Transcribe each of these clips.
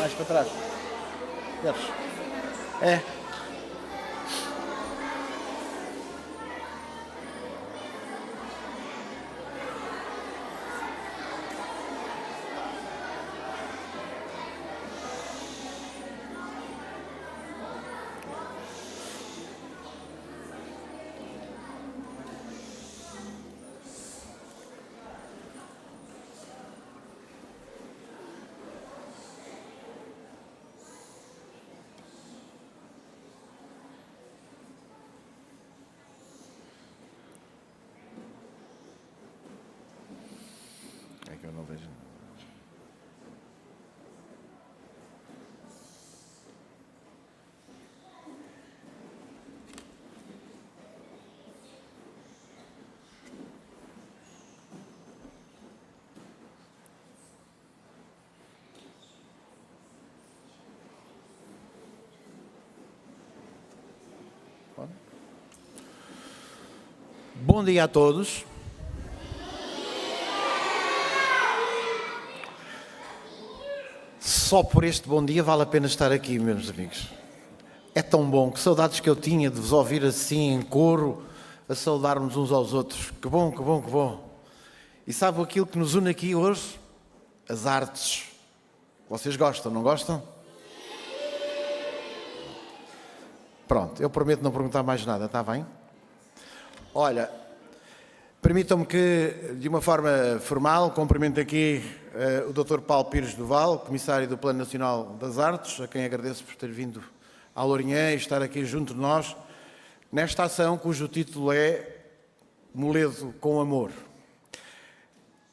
Mais para trás. Queres? É. É que eu não vejo. Bom dia a todos. Só por este bom dia vale a pena estar aqui, meus amigos. É tão bom, que saudades que eu tinha de vos ouvir assim em coro, a saudarmos uns aos outros. Que bom, que bom, que bom. E sabe aquilo que nos une aqui hoje? As artes. Vocês gostam, não gostam? Pronto, eu prometo não perguntar mais nada, está bem? Olha, permitam-me que, de uma forma formal, cumprimento aqui o Dr. Paulo Pires Duval, Comissário do Plano Nacional das Artes, a quem agradeço por ter vindo à Lourinhã e estar aqui junto de nós, nesta ação cujo título é Moledo com Amor.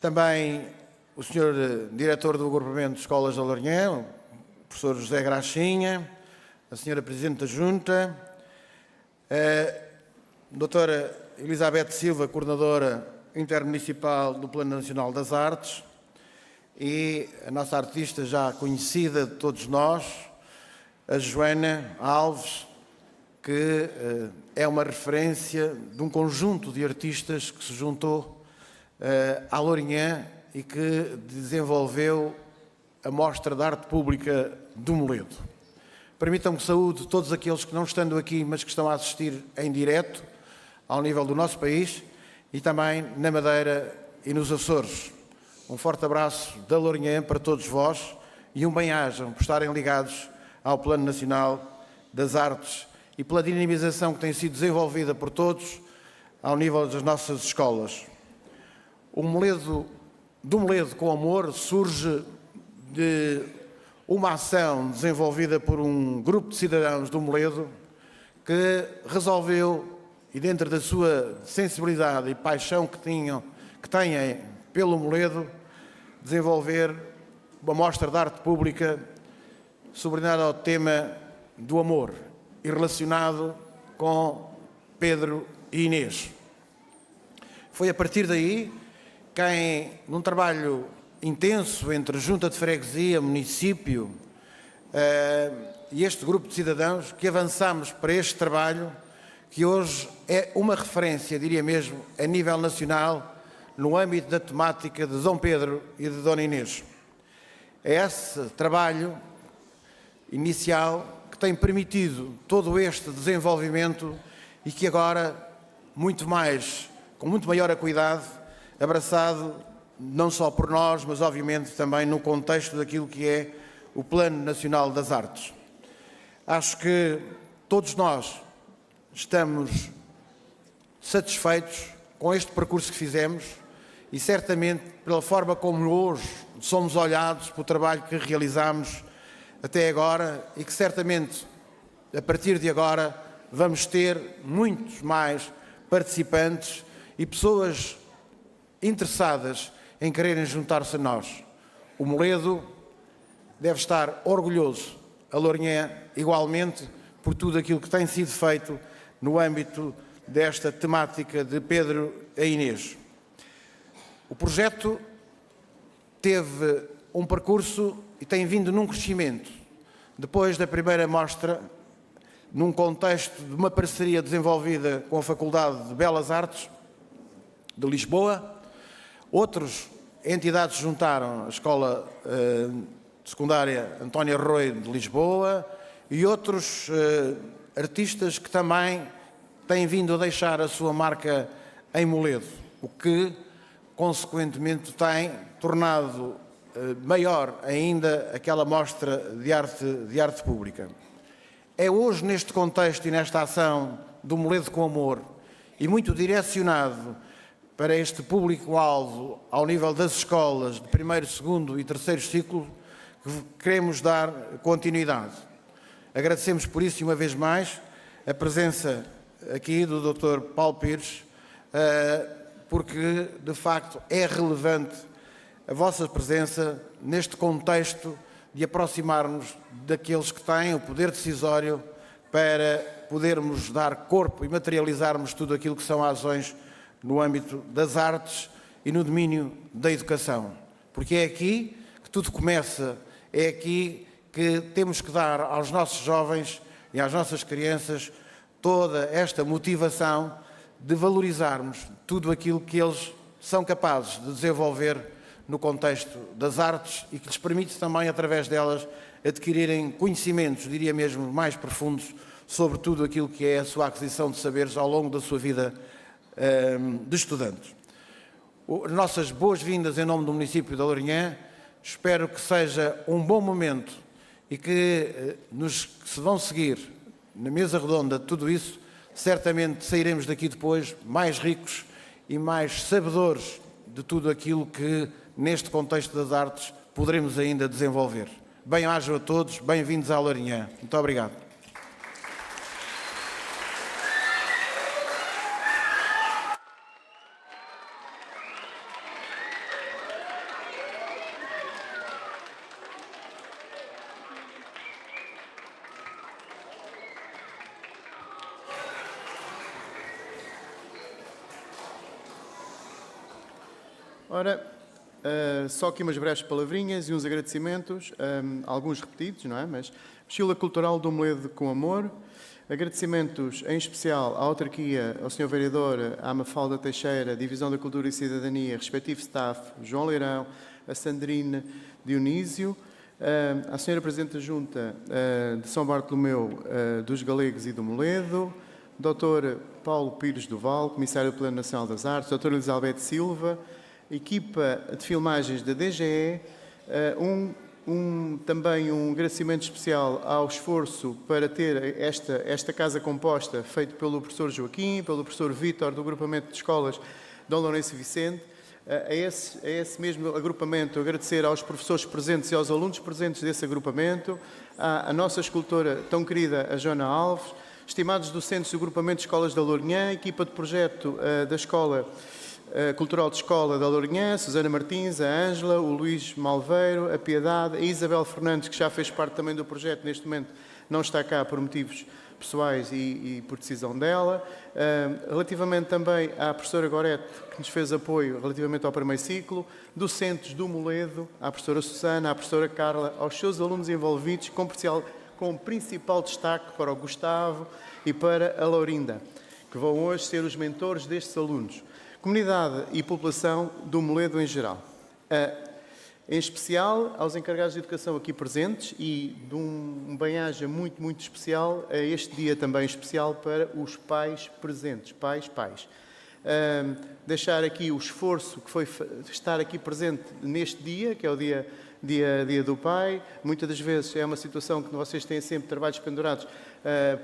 Também o Sr. Diretor do Agrupamento de Escolas da Lourinhã, o Professor José Graxinha, a Sra. Presidente da Junta, a Doutora Elizabeth Silva, Coordenadora Intermunicipal do Plano Nacional das Artes, e a nossa artista já conhecida de todos nós, a Joana Alves, que é uma referência de um conjunto de artistas que se juntou à Lourinhã e que desenvolveu a Mostra de Arte Pública do Moledo. Permitam-me que saúde todos aqueles que não estando aqui, mas que estão a assistir em direto, ao nível do nosso país e também na Madeira e nos Açores. Um forte abraço da Lourinhã para todos vós e um bem-ajam por estarem ligados ao Plano Nacional das Artes e pela dinamização que tem sido desenvolvida por todos ao nível das nossas escolas. O Moledo, do Moledo com Amor surge de uma ação desenvolvida por um grupo de cidadãos do Moledo que resolveu, e dentro da sua sensibilidade e paixão que têm pelo Moledo, desenvolver uma mostra de arte pública subordinada ao tema do amor e relacionado com Pedro e Inês. Foi a partir daí quem, num trabalho intenso entre Junta de Freguesia, município e este grupo de cidadãos, que avançamos para este trabalho, que hoje é uma referência, diria mesmo, a nível nacional, no âmbito da temática de Dom Pedro e de Dona Inês. É esse trabalho inicial que tem permitido todo este desenvolvimento e que agora, com muito maior acuidade, abraçado não só por nós, mas obviamente também no contexto daquilo que é o Plano Nacional das Artes. Acho que todos nós estamos satisfeitos com este percurso que fizemos e certamente pela forma como hoje somos olhados pelo trabalho que realizamos até agora e que certamente a partir de agora vamos ter muitos mais participantes e pessoas interessadas em quererem juntar-se a nós. O Moledo deve estar orgulhoso, a Lourinhã igualmente, por tudo aquilo que tem sido feito no âmbito desta temática de Pedro e Inês. O projeto teve um percurso e tem vindo num crescimento. Depois da primeira mostra, num contexto de uma parceria desenvolvida com a Faculdade de Belas Artes de Lisboa, outras entidades juntaram a Escola secundária António Arroio de Lisboa e outros artistas que também têm vindo a deixar a sua marca em Moledo, o que, consequentemente, tem tornado maior ainda aquela mostra de arte pública. É hoje, neste contexto e nesta ação do Moledo com Amor, e muito direcionado para este público-alvo ao nível das escolas de primeiro, segundo e terceiro ciclo, que queremos dar continuidade. Agradecemos por isso, e uma vez mais, a presença aqui do Dr. Paulo Pires, porque, de facto, é relevante a vossa presença neste contexto de aproximarmos daqueles que têm o poder decisório para podermos dar corpo e materializarmos tudo aquilo que são ações no âmbito das artes e no domínio da educação. Porque é aqui que tudo começa, é aqui que temos que dar aos nossos jovens e às nossas crianças toda esta motivação de valorizarmos tudo aquilo que eles são capazes de desenvolver no contexto das artes e que lhes permite também, através delas, adquirirem conhecimentos, diria mesmo, mais profundos sobre tudo aquilo que é a sua aquisição de saberes ao longo da sua vida de estudantes. Nossas boas-vindas em nome do município de Lourinhã. Espero que seja um bom momento e que se vão seguir na mesa redonda de tudo isso, certamente sairemos daqui depois mais ricos e mais sabedores de tudo aquilo que, neste contexto das artes, poderemos ainda desenvolver. Bem-ajam a todos, bem-vindos à Lourinhã. Muito obrigado. Ora, só aqui umas breves palavrinhas e uns agradecimentos, alguns repetidos, não é? Mas Mochila Cultural do Moledo com Amor. Agradecimentos em especial à autarquia, ao Sr. Vereador, à Mafalda Teixeira, Divisão da Cultura e Cidadania, respectivo staff, João Leirão, a Sandrine Dionísio, à Sra. Presidente da Junta de São Bartolomeu dos Galegos e do Moledo, Dr. Paulo Pires Duval, Comissário do Plano Nacional das Artes, Dr. Elizabeth Silva, equipa de filmagens da DGE, também um agradecimento especial ao esforço para ter esta casa composta, feito pelo professor Joaquim, pelo professor Vítor, do agrupamento de escolas Dom Lourenço Vicente. A esse mesmo agrupamento, agradecer aos professores presentes e aos alunos presentes desse agrupamento, à nossa escultora tão querida, a Joana Alves, estimados docentes do agrupamento de escolas da Lourinhã, equipa de projeto da Escola Cultural de Escola da Lourinhã, Susana Martins, a Ângela, o Luís Malveiro, a Piedade, a Isabel Fernandes, que já fez parte também do projeto, neste momento não está cá por motivos pessoais e por decisão dela. Relativamente também à professora Gorete, que nos fez apoio relativamente ao primeiro ciclo, docentes do Moledo, à professora Susana, à professora Carla, aos seus alunos envolvidos, com principal destaque para o Gustavo e para a Laurinda, que vão hoje ser os mentores destes alunos. Comunidade e população do Moledo em geral. Em especial aos encarregados de educação aqui presentes e de um bem-aja muito, muito especial a este dia também especial para os pais presentes, pais. Deixar aqui o esforço que foi estar aqui presente neste dia, que é o dia do pai. Muitas das vezes é uma situação que vocês têm sempre trabalhos pendurados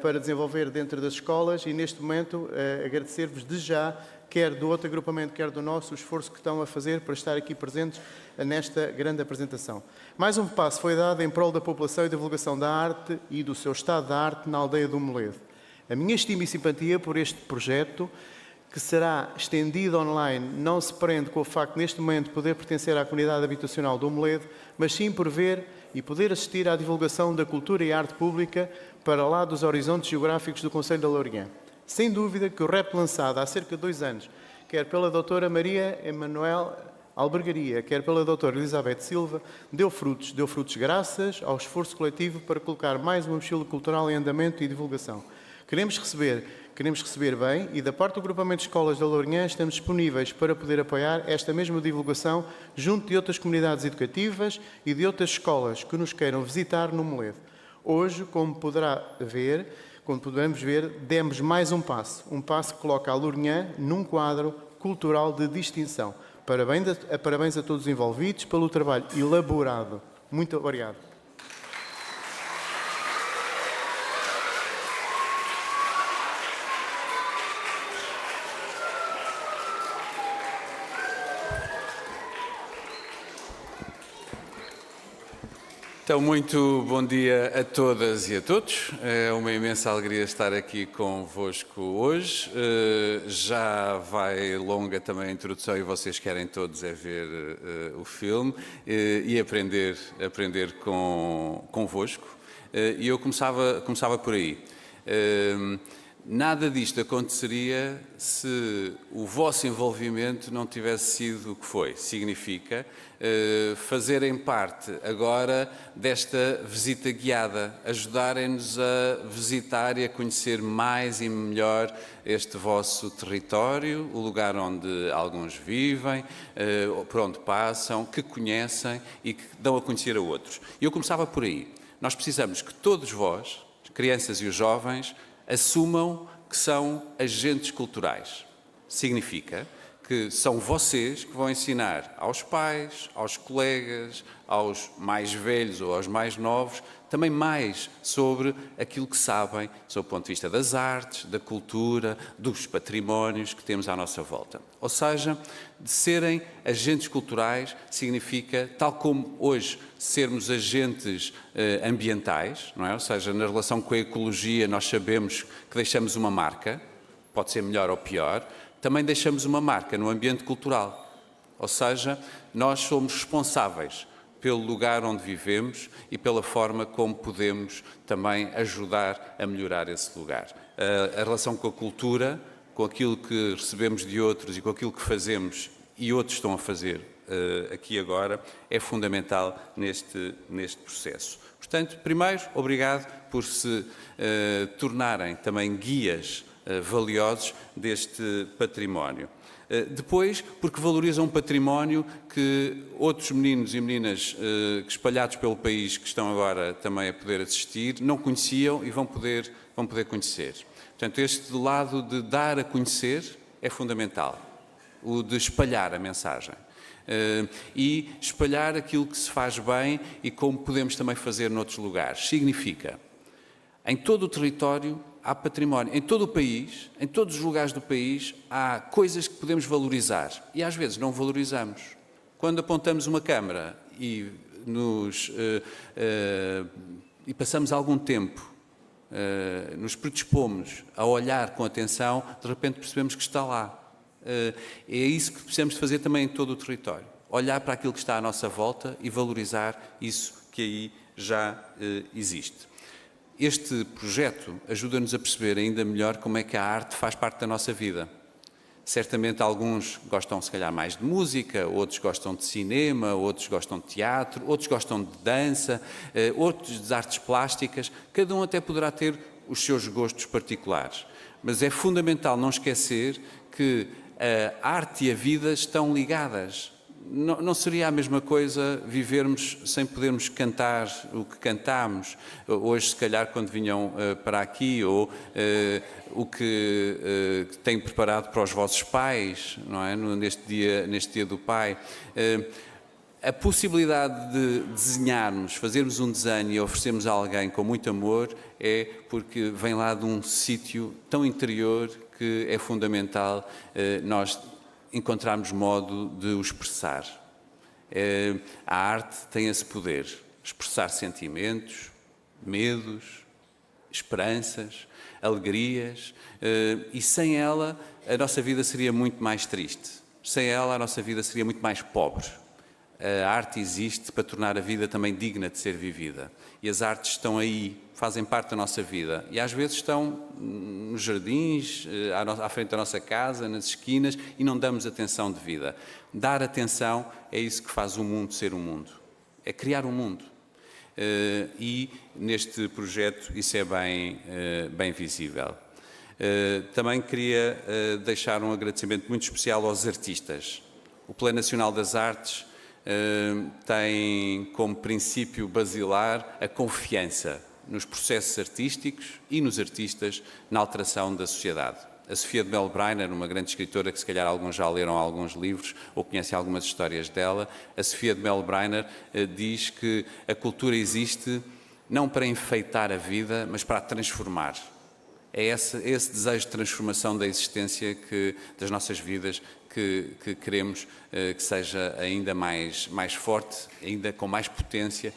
para desenvolver dentro das escolas e neste momento agradecer-vos de já, quer do outro agrupamento, quer do nosso, o esforço que estão a fazer para estar aqui presentes nesta grande apresentação. Mais um passo foi dado em prol da população e divulgação da arte e do seu estado da arte na aldeia do Moledo. A minha estima e simpatia por este projeto, que será estendido online, não se prende com o facto de, neste momento, poder pertencer à comunidade habitacional do Moledo, mas sim por ver e poder assistir à divulgação da cultura e arte pública para lá dos horizontes geográficos do Concelho da Lourinhã. Sem dúvida que o rap lançado há cerca de 2 anos, quer pela doutora Maria Emanuel Albergaria, quer pela doutora Elizabeth Silva, deu frutos graças ao esforço coletivo para colocar mais uma mochila cultural em andamento e divulgação, Queremos receber bem e da parte do Agrupamento de Escolas da Lourinhã estamos disponíveis para poder apoiar esta mesma divulgação junto de outras comunidades educativas e de outras escolas que nos queiram visitar no Moledo. Hoje, como podemos ver, demos mais um passo que coloca a Lourinhã num quadro cultural de distinção. Parabéns a todos os envolvidos pelo trabalho elaborado. Muito obrigado. Então, muito bom dia a todas e a todos. É uma imensa alegria estar aqui convosco hoje. Já vai longa também a introdução e vocês querem todos ver o filme e aprender convosco. E eu começava por aí. Nada disto aconteceria se o vosso envolvimento não tivesse sido o que foi. Significa fazerem parte agora desta visita guiada, ajudarem-nos a visitar e a conhecer mais e melhor este vosso território, o lugar onde alguns vivem, por onde passam, que conhecem e que dão a conhecer a outros. E eu começava por aí. Nós precisamos que todos vós, as crianças e os jovens, assumam que são agentes culturais. Significa que são vocês que vão ensinar aos pais, aos colegas, aos mais velhos ou aos mais novos, também mais sobre aquilo que sabem, sob o ponto de vista das artes, da cultura, dos patrimónios que temos à nossa volta. Ou seja, de serem agentes culturais significa, tal como hoje sermos agentes ambientais, não é? Ou seja, na relação com a ecologia nós sabemos que deixamos uma marca, pode ser melhor ou pior, também deixamos uma marca no ambiente cultural. Ou seja, nós somos responsáveis pelo lugar onde vivemos e pela forma como podemos também ajudar a melhorar esse lugar. A relação com a cultura, com aquilo que recebemos de outros e com aquilo que fazemos e outros estão a fazer aqui agora, é fundamental neste processo. Portanto, primeiro, obrigado por se tornarem também guias valiosos deste património. Depois, porque valorizam um património que outros meninos e meninas espalhados pelo país que estão agora também a poder assistir não conheciam e vão poder conhecer. Portanto, este lado de dar a conhecer é fundamental, o de espalhar a mensagem. E espalhar aquilo que se faz bem e como podemos também fazer noutros lugares. Significa, em todo o território, há património. Em todo o país, em todos os lugares do país, há coisas que podemos valorizar e às vezes não valorizamos. Quando apontamos uma câmara e passamos algum tempo, nos predispomos a olhar com atenção, de repente percebemos que está lá. É isso que precisamos de fazer também em todo o território. Olhar para aquilo que está à nossa volta e valorizar isso que aí já existe. Este projeto ajuda-nos a perceber ainda melhor como é que a arte faz parte da nossa vida. Certamente alguns gostam, se calhar, mais de música, outros gostam de cinema, outros gostam de teatro, outros gostam de dança, outros de artes plásticas. Cada um até poderá ter os seus gostos particulares. Mas é fundamental não esquecer que a arte e a vida estão ligadas. Não seria a mesma coisa vivermos sem podermos cantar o que cantamos hoje, se calhar, quando vinham para aqui, ou o que têm preparado para os vossos pais, não é? Neste dia do pai. A possibilidade de desenharmos, fazermos um desenho e oferecermos a alguém com muito amor é porque vem lá de um sítio tão interior que é fundamental nós encontrarmos modo de o expressar. A arte tem esse poder, expressar sentimentos, medos, esperanças, alegrias, e sem ela a nossa vida seria muito mais triste. Sem ela a nossa vida seria muito mais pobre. A arte existe para tornar a vida também digna de ser vivida. E as artes estão aí, fazem parte da nossa vida. E às vezes estão nos jardins, à frente da nossa casa, nas esquinas, e não damos atenção devida. Dar atenção é isso que faz o mundo ser um mundo. É criar um mundo. E neste projeto isso é bem visível. Também queria deixar um agradecimento muito especial aos artistas. O Plano Nacional das Artes tem como princípio basilar a confiança nos processos artísticos e nos artistas na alteração da sociedade. A Sofia de Melo Breiner, uma grande escritora que se calhar alguns já leram alguns livros ou conhecem algumas histórias dela, a Sofia de Melo Breiner diz que a cultura existe não para enfeitar a vida, mas para a transformar. É esse desejo de transformação da existência das nossas vidas que queremos que seja ainda mais forte, ainda com mais potência,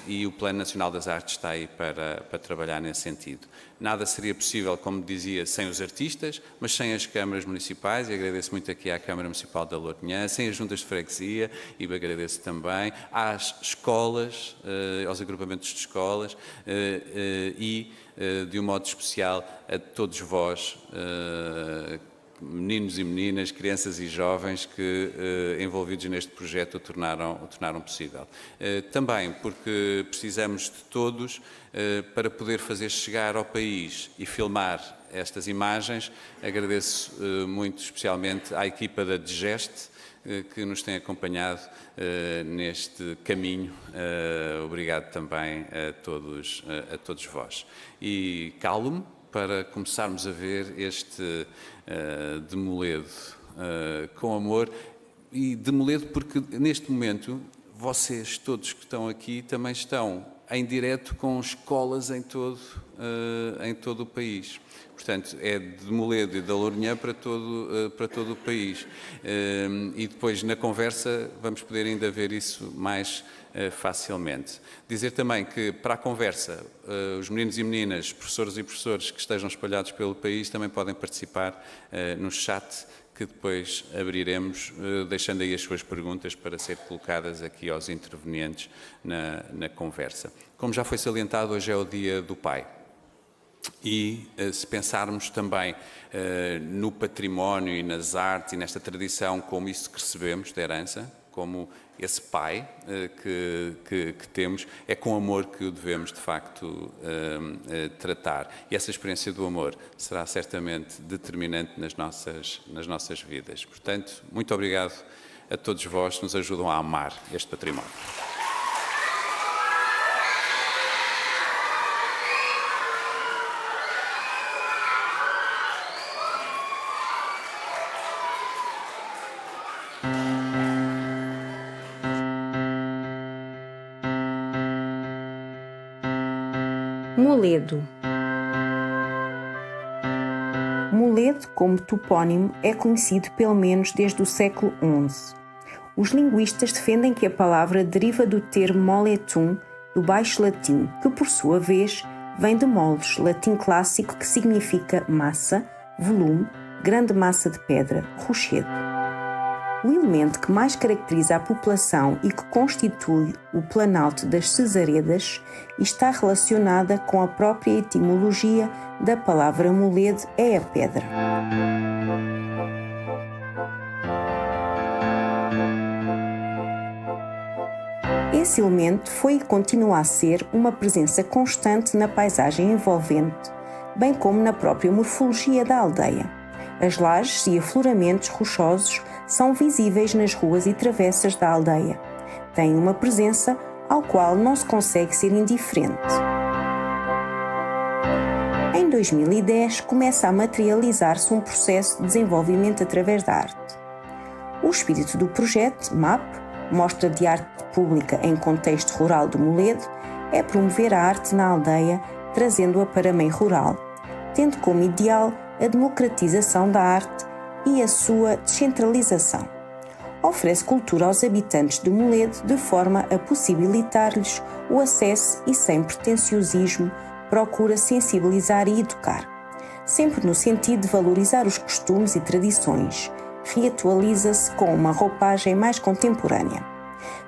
e o Plano Nacional das Artes está aí para trabalhar nesse sentido. Nada seria possível, como dizia, sem os artistas, mas sem as câmaras municipais, e agradeço muito aqui à Câmara Municipal da Lourinhã, sem as juntas de freguesia, e agradeço também às escolas, aos agrupamentos de escolas, e de um modo especial a todos vós, meninos e meninas, crianças e jovens que, envolvidos neste projeto, o tornaram possível. Também porque precisamos de todos para poder fazer chegar ao país e filmar estas imagens. Agradeço muito especialmente à equipa da Digeste, que nos tem acompanhado neste caminho. Obrigado também a todos vós. E calo-me para começarmos a ver este Demoledo com amor, e Demoledo porque neste momento vocês todos que estão aqui também estão em direto com escolas em todo o país. Portanto, é de Demoledo e da Lourinhã para todo o país. E depois, na conversa, vamos poder ainda ver isso mais facilmente. Dizer também que, para a conversa, os meninos e meninas, professores e professores que estejam espalhados pelo país também podem participar no chat, que depois abriremos, deixando aí as suas perguntas para ser colocadas aqui aos intervenientes na conversa. Como já foi salientado, hoje é o Dia do Pai. E se pensarmos também no património e nas artes e nesta tradição, como isso que recebemos da herança, como esse pai que temos, é com amor que o devemos de facto tratar. E essa experiência do amor será certamente determinante nas nossas vidas. Portanto, muito obrigado a todos vós que nos ajudam a amar este património. Moledo. Moledo, como topónimo, é conhecido pelo menos desde o século XI. Os linguistas defendem que a palavra deriva do termo moletum, do baixo latim, que por sua vez vem de moles, latim clássico que significa massa, volume, grande massa de pedra, rochedo. O elemento que mais caracteriza a população e que constitui o planalto das Cesaredas está relacionada com a própria etimologia da palavra moledo, é a pedra. Esse elemento foi e continua a ser uma presença constante na paisagem envolvente, bem como na própria morfologia da aldeia. As lajes e afloramentos rochosos são visíveis nas ruas e travessas da aldeia. Têm uma presença ao qual não se consegue ser indiferente. Em 2010, começa a materializar-se um processo de desenvolvimento através da arte. O espírito do projeto, MAP, Mostra de Arte Pública em Contexto Rural de Moledo, é promover a arte na aldeia, trazendo-a para meio rural, tendo como ideal a democratização da arte e a sua descentralização. Oferece cultura aos habitantes de Moledo de forma a possibilitar-lhes o acesso e, sem pretenciosismo, procura sensibilizar e educar, sempre no sentido de valorizar os costumes e tradições. Reatualiza-se com uma roupagem mais contemporânea.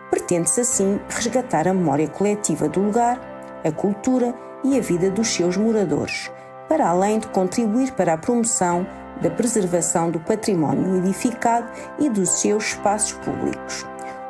Pretende-se assim resgatar a memória coletiva do lugar, a cultura e a vida dos seus moradores, para além de contribuir para a promoção da preservação do património edificado e dos seus espaços públicos.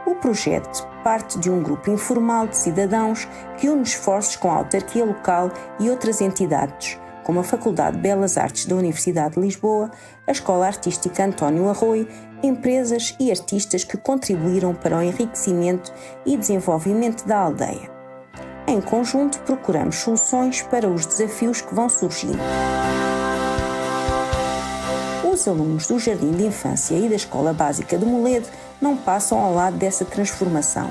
O projeto parte de um grupo informal de cidadãos que une esforços com a autarquia local e outras entidades, como a Faculdade de Belas Artes da Universidade de Lisboa, a Escola Artística António Arroio, empresas e artistas que contribuíram para o enriquecimento e desenvolvimento da aldeia. Em conjunto, procuramos soluções para os desafios que vão surgindo. Os alunos do Jardim de Infância e da Escola Básica de Moledo não passam ao lado dessa transformação,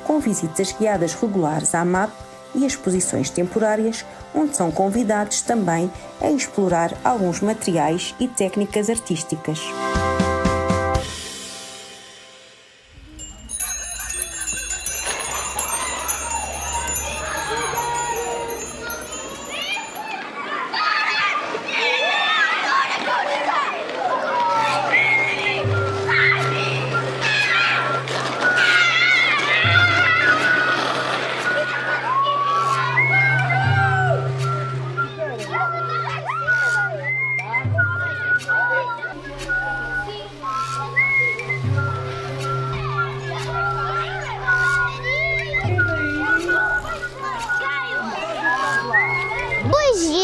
com visitas guiadas regulares à MAP e exposições temporárias, onde são convidados também a explorar alguns materiais e técnicas artísticas.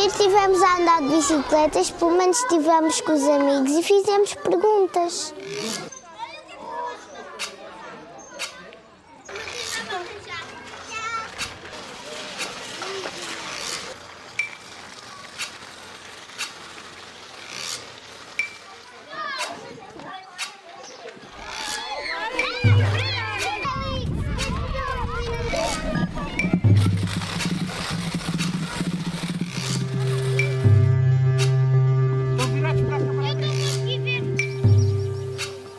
Estivemos a andar de bicicletas, pelo menos estivemos com os amigos e fizemos perguntas.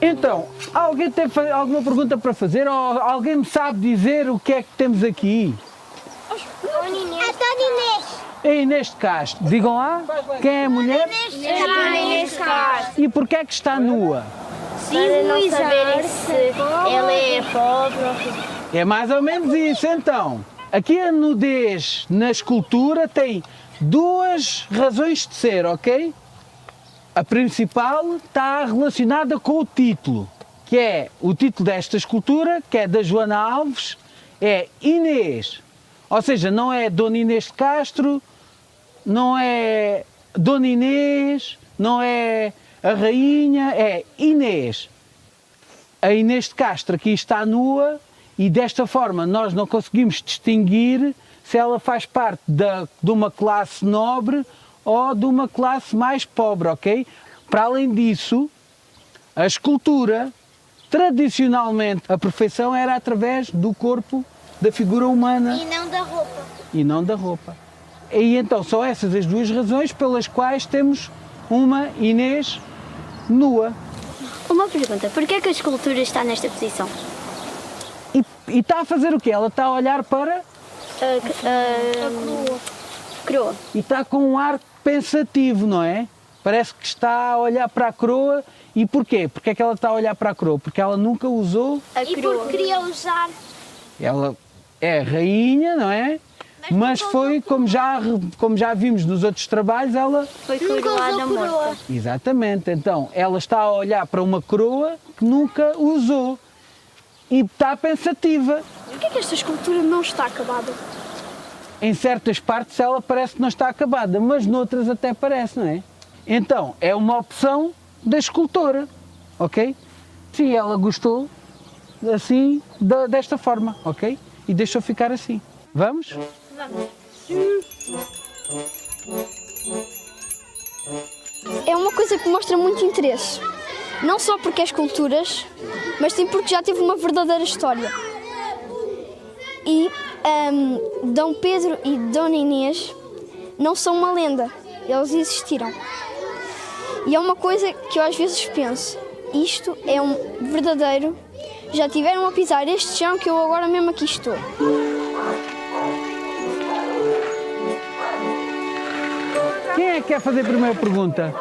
Então, alguém tem alguma pergunta para fazer ou alguém me sabe dizer o que é que temos aqui? A Dona Inês. É a Inês de Castro. Digam lá, quem é a mulher? Inês Castro. E porquê é que está nua? Para não saberem se ela é pobre ou... É mais ou menos isso, então. Aqui a nudez na escultura tem duas razões de ser, ok? A principal está relacionada com o título, que é o título desta escultura, que é da Joana Alves, é Inês. Ou seja, não é Dona Inês de Castro, não é Dona Inês, não é a rainha, é Inês. A Inês de Castro aqui está nua e desta forma nós não conseguimos distinguir se ela faz parte de uma classe nobre ou de uma classe mais pobre, ok? Para além disso, a escultura, tradicionalmente, a perfeição era através do corpo, da figura humana. E não da roupa. E não da roupa. E então são essas as duas razões pelas quais temos uma Inês nua. Uma pergunta, porquê é que a escultura está nesta posição? E está a fazer o quê? Ela está a olhar para... A coroa. E está com um ar pensativo, não é? Parece que está a olhar para a coroa. E porquê? Porque é que ela está a olhar para a coroa? Porque ela nunca usou... A coroa. E porque queria usar... Ela é rainha, não é? Mas foi, como já vimos nos outros trabalhos, ela... Foi coroada morta. Exatamente. Então, ela está a olhar para uma coroa que nunca usou. E está pensativa. Porquê é que esta escultura não está acabada? Em certas partes ela parece que não está acabada, mas noutras até parece, não é? Então, é uma opção da escultora, ok? Sim, ela gostou assim, desta forma, ok? E deixou ficar assim. Vamos? Vamos. É uma coisa que mostra muito interesse. Não só porque é esculturas, mas sim porque já teve uma verdadeira história. E Dom Pedro e Dona Inês não são uma lenda, eles existiram. E é uma coisa que eu às vezes penso, isto é um verdadeiro, já tiveram a pisar este chão que eu agora mesmo aqui estou. Quem é que quer fazer a primeira pergunta?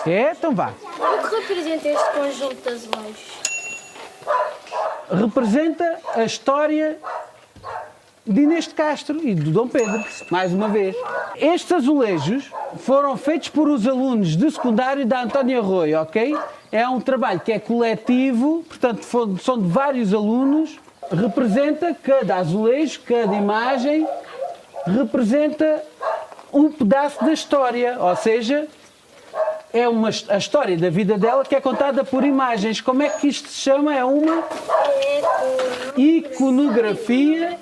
É? Então vá. O que representa este conjunto de azulejos? Representa a história de Inês de Castro e do Dom Pedro, mais uma vez. Estes azulejos foram feitos por os alunos de secundário da Antónia Arroio, ok? É um trabalho que é coletivo, portanto são de vários alunos, representa cada azulejo, cada imagem, representa um pedaço da história, ou seja, é a história da vida dela que é contada por imagens. Como é que isto se chama? É uma iconografia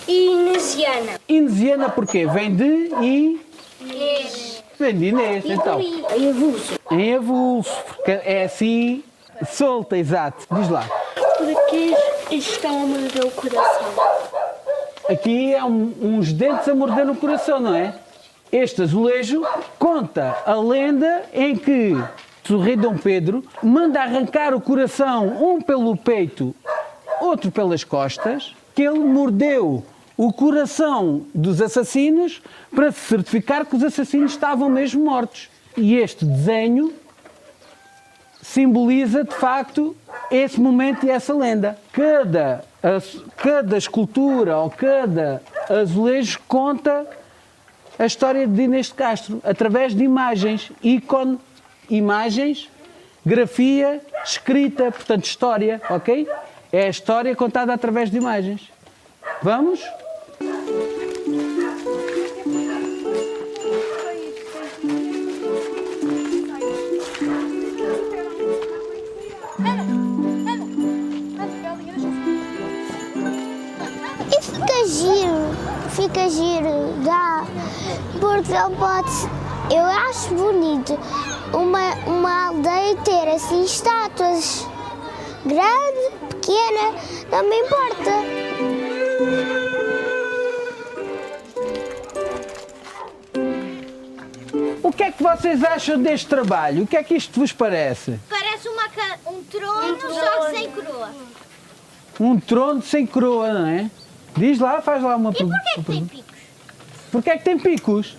inesiana. inesiana. Porquê? Vem de Inês. Vem de Inês, então. Em avulso. Em avulso, porque é assim, solta, exato. Diz lá. Porque estão a morder o coração. Aqui é uns dentes a morder no coração, não é? Este azulejo conta a lenda em que o rei Dom Pedro manda arrancar o coração, um pelo peito, outro pelas costas, que ele mordeu o coração dos assassinos para se certificar que os assassinos estavam mesmo mortos. E este desenho simboliza, de facto, esse momento e essa lenda. Cada escultura ou cada azulejo conta a história de Inês de Castro, através de imagens, imagens, grafia, escrita, portanto, história, ok? É a história contada através de imagens. Vamos? E fica giro, dá, porque ele pode, eu acho bonito uma aldeia ter assim estátuas, grande, pequena, não me importa. O que é que vocês acham deste trabalho? O que é que isto vos parece? Parece um trono, só que sem coroa. Um trono sem coroa, não é? Diz lá, faz lá uma E pergunta. porquê que tem picos? Porquê é que tem picos?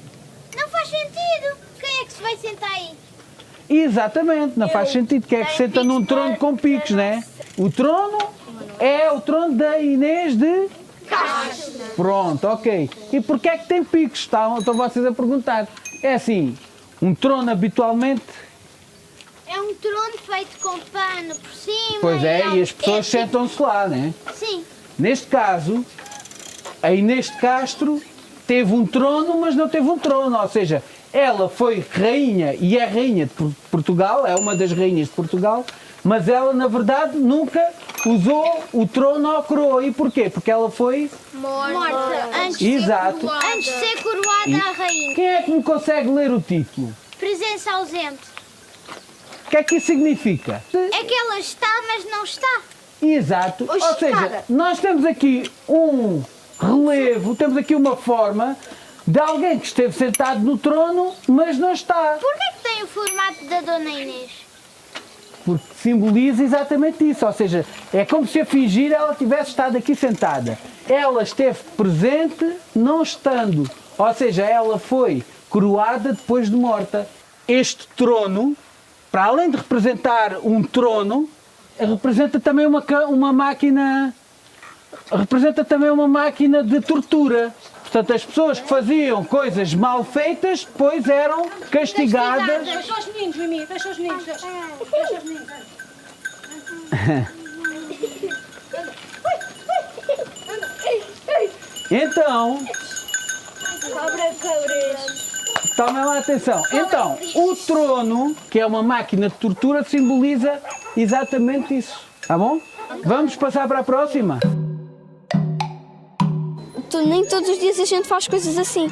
Não faz sentido. Quem é que se vai sentar aí? Exatamente, não faz sentido. Quem é que senta num trono com picos, não é? O trono é o trono da Inês de Castro. Pronto, ok. E porquê é que tem picos? Estão vocês a perguntar. É assim, um trono habitualmente... É um trono feito com pano por cima. Pois é, e as pessoas tipo- sentam-se lá, não é? Sim. Neste caso, a Inês de Castro teve um trono, mas não teve um trono. Ou seja, ela foi rainha e é rainha de Portugal, é uma das rainhas de Portugal, mas ela, na verdade, nunca usou o trono ou a coroa. E porquê? Porque ela foi... Morta. Exato. Antes de ser coroada a rainha. Quem é que me consegue ler o título? Presença ausente. O que é que isso significa? É que ela está, mas não está. Exato. Ou seja, nós temos aqui um relevo, temos aqui uma forma de alguém que esteve sentado no trono, mas não está. Porquê que tem o formato da Dona Inês? Porque simboliza exatamente isso. Ou seja, é como se a fingir ela tivesse estado aqui sentada. Ela esteve presente, não estando. Ou seja, ela foi coroada depois de morta. Este trono, para além de representar um trono, representa também uma máquina, representa também uma máquina de tortura. Portanto, as pessoas que faziam coisas mal feitas depois eram castigadas. Deixa os meninos, Mimi, deixa os meninos. Deixa os meninos. Então, tomem lá atenção. Então, o trono, que é uma máquina de tortura, simboliza exatamente isso. Tá bom? Vamos passar para a próxima. Nem todos os dias a gente faz coisas assim.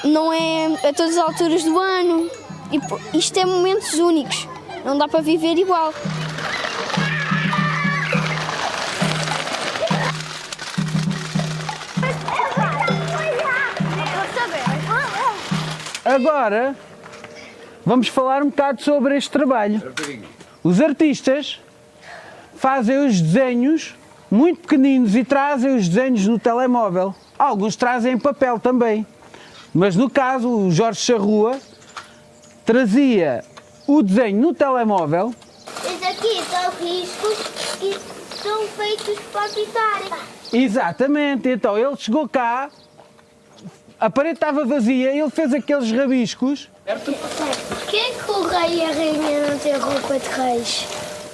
Não é a todas as alturas do ano. E isto é momentos únicos. Não dá para viver igual. Agora, vamos falar um bocado sobre este trabalho. Os artistas fazem os desenhos muito pequeninos e trazem os desenhos no telemóvel. Alguns trazem em papel também. Mas no caso, o Jorge Charrua trazia o desenho no telemóvel. Este aqui são riscos são feitos para habitarem. Exatamente, então ele chegou cá, a parede estava vazia, ele fez aqueles rabiscos. Porquê é que o rei e a rainha não têm roupa de reis?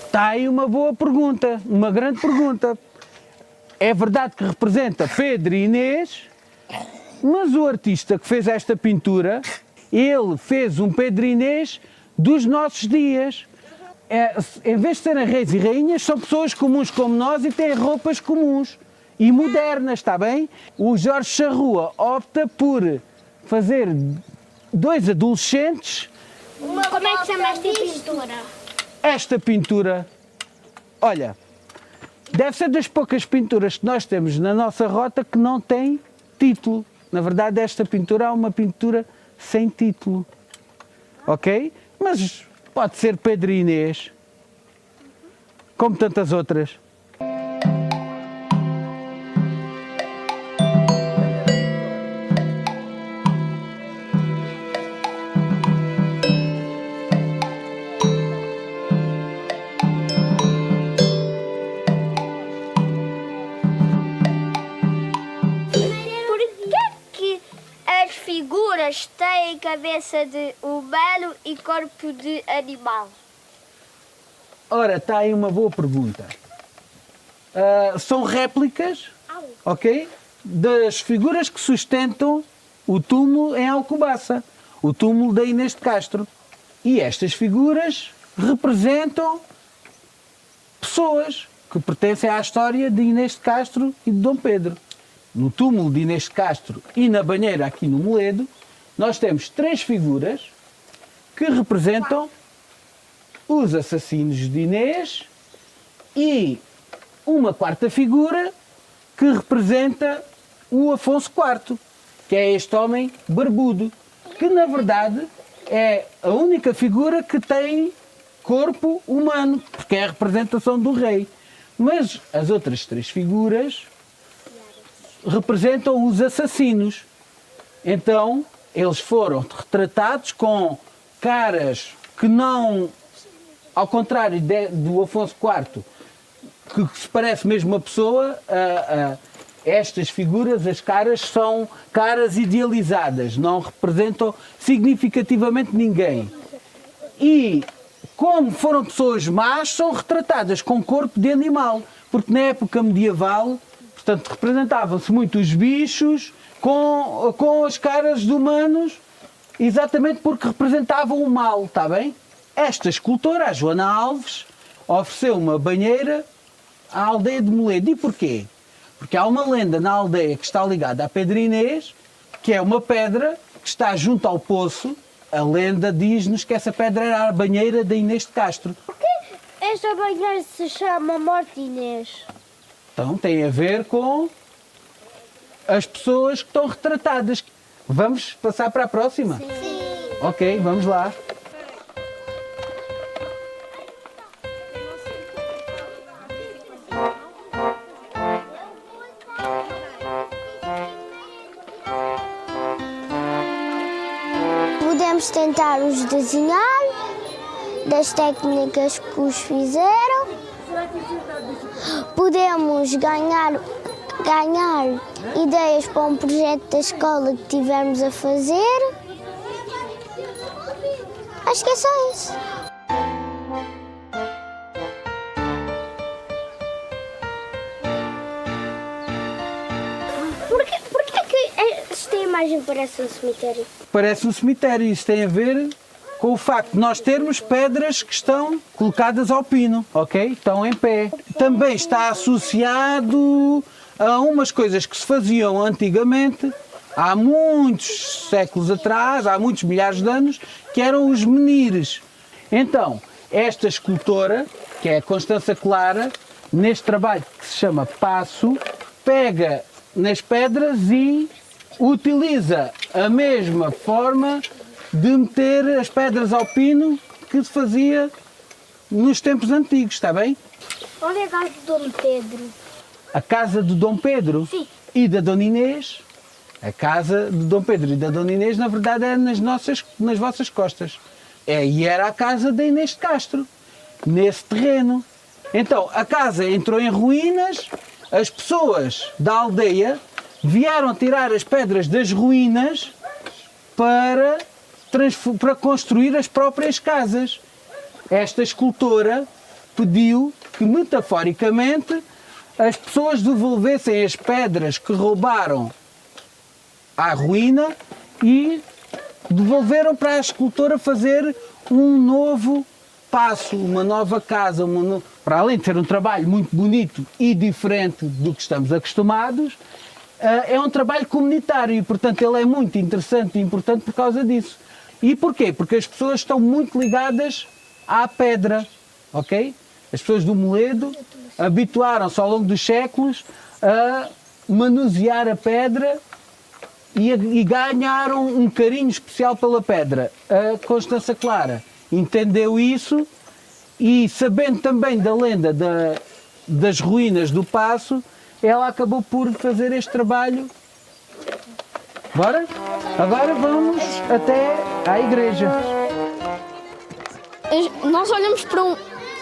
Está aí uma boa pergunta, uma grande pergunta. É verdade que representa Pedro e Inês, mas o artista que fez esta pintura, ele fez um Pedro e Inês dos nossos dias. Em vez de serem reis e rainhas, são pessoas comuns como nós e têm roupas comuns e modernas, está bem? O Jorge Charrua opta por fazer 2 adolescentes. Como é que chama esta pintura? Esta pintura, olha, deve ser das poucas pinturas que nós temos na nossa rota que não tem título. Na verdade, esta pintura é uma pintura sem título, ok? Mas pode ser Pedro e Inês, como tantas outras. As figuras têm cabeça de humano e corpo de animal. Ora, está aí uma boa pergunta. São réplicas, ok? Das figuras que sustentam o túmulo em Alcobaça, o túmulo da Inês de Castro. E estas figuras representam pessoas que pertencem à história de Inês de Castro e de Dom Pedro. No túmulo de Inês de Castro e na banheira aqui no Moledo, nós temos 3 figuras que representam os assassinos de Inês e uma 4ª figura que representa o Afonso IV, que é este homem barbudo, que na verdade é a única figura que tem corpo humano, porque é a representação do rei. Mas as outras 3 figuras representam os assassinos. Então, eles foram retratados com caras que não, ao contrário do Afonso IV, que se parece mesmo uma pessoa, estas figuras, as caras, são caras idealizadas, não representam significativamente ninguém. E, como foram pessoas más, são retratadas com corpo de animal, porque na época medieval, portanto, representavam-se muito os bichos com as caras de humanos, exatamente porque representavam o mal, está bem? Esta escultora, a Joana Alves, ofereceu uma banheira à aldeia de Moledo. E porquê? Porque há uma lenda na aldeia que está ligada à Pedra Inês, que é uma pedra que está junto ao poço. A lenda diz-nos que essa pedra era a banheira da Inês de Castro. Por que esta banheira se chama Morte Inês? Então tem a ver com as pessoas que estão retratadas. Vamos passar para a próxima? Sim. Ok, vamos lá. Podemos tentar os desenhar, das técnicas que os fizeram. Podemos ganhar ideias para um projeto da escola que tivermos a fazer. Acho que é só isso. Porquê que esta imagem parece um cemitério? Parece um cemitério. Isso tem a ver com o facto de nós termos pedras que estão colocadas ao pino, ok? Estão em pé. Também está associado a umas coisas que se faziam antigamente, há muitos séculos atrás, há muitos milhares de anos, que eram os menires. Então, esta escultora, que é a Constança Clara, neste trabalho que se chama Passo, pega nas pedras e utiliza a mesma forma de meter as pedras ao pino que se fazia nos tempos antigos, está bem? Onde é a casa de Dom Pedro? A casa de Dom Pedro Sim. E da Dona Inês. A casa de Dom Pedro e da Dona Inês, na verdade, é nas vossas costas. E era a casa da Inês de Castro, nesse terreno. Então, a casa entrou em ruínas, as pessoas da aldeia vieram tirar as pedras das ruínas para construir as próprias casas. Esta escultora pediu que, metaforicamente, as pessoas devolvessem as pedras que roubaram à ruína e devolveram para a escultora fazer um novo passo, uma nova casa, para além de ser um trabalho muito bonito e diferente do que estamos acostumados, é um trabalho comunitário e, portanto, ele é muito interessante e importante por causa disso. E porquê? Porque as pessoas estão muito ligadas à pedra, ok? As pessoas do Moledo habituaram-se ao longo dos séculos a manusear a pedra e ganharam um carinho especial pela pedra. A Constança Clara entendeu isso e, sabendo também da lenda das ruínas do Paço, ela acabou por fazer este trabalho. Bora? Agora vamos até à igreja. Nós olhamos para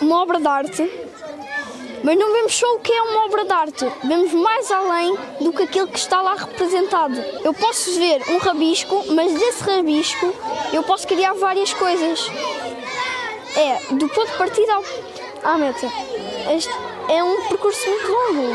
uma obra de arte, mas não vemos só o que é uma obra de arte, vemos mais além do que aquilo que está lá representado. Eu posso ver um rabisco, mas desse rabisco eu posso criar várias coisas. É do ponto de partida à meta. Este é um percurso muito longo.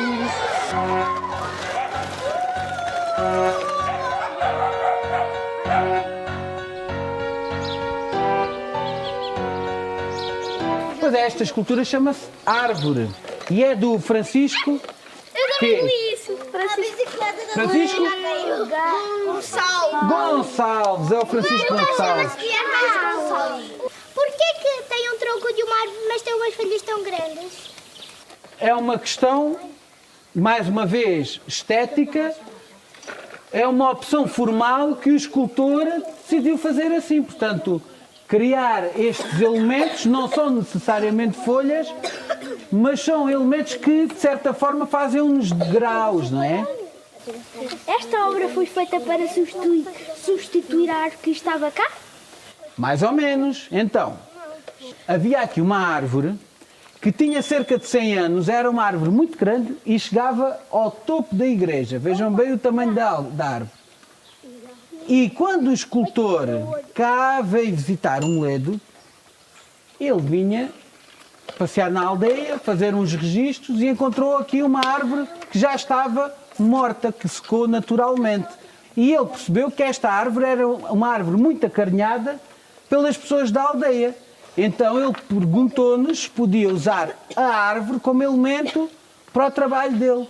Pois é, esta escultura chama-se Árvore e é do Francisco. Eu também li isso. Francisco Gonçalves, é o Francisco Gonçalves. Por que tem um tronco de uma árvore, mas tem umas folhas tão grandes? É uma questão, mais uma vez, estética. É uma opção formal que o escultor decidiu fazer assim. Portanto, criar estes elementos não são necessariamente folhas, mas são elementos que, de certa forma, fazem uns degraus, não é? Esta obra foi feita para substituir a árvore que estava cá? Mais ou menos. Então, havia aqui uma árvore que tinha cerca de 100 anos, era uma árvore muito grande e chegava ao topo da igreja. Vejam bem o tamanho da árvore. E quando o escultor cá veio visitar o Moledo, ele vinha passear na aldeia, fazer uns registros e encontrou aqui uma árvore que já estava morta, que secou naturalmente. E ele percebeu que esta árvore era uma árvore muito acarinhada pelas pessoas da aldeia. Então ele perguntou-nos se podia usar a árvore como elemento para o trabalho dele.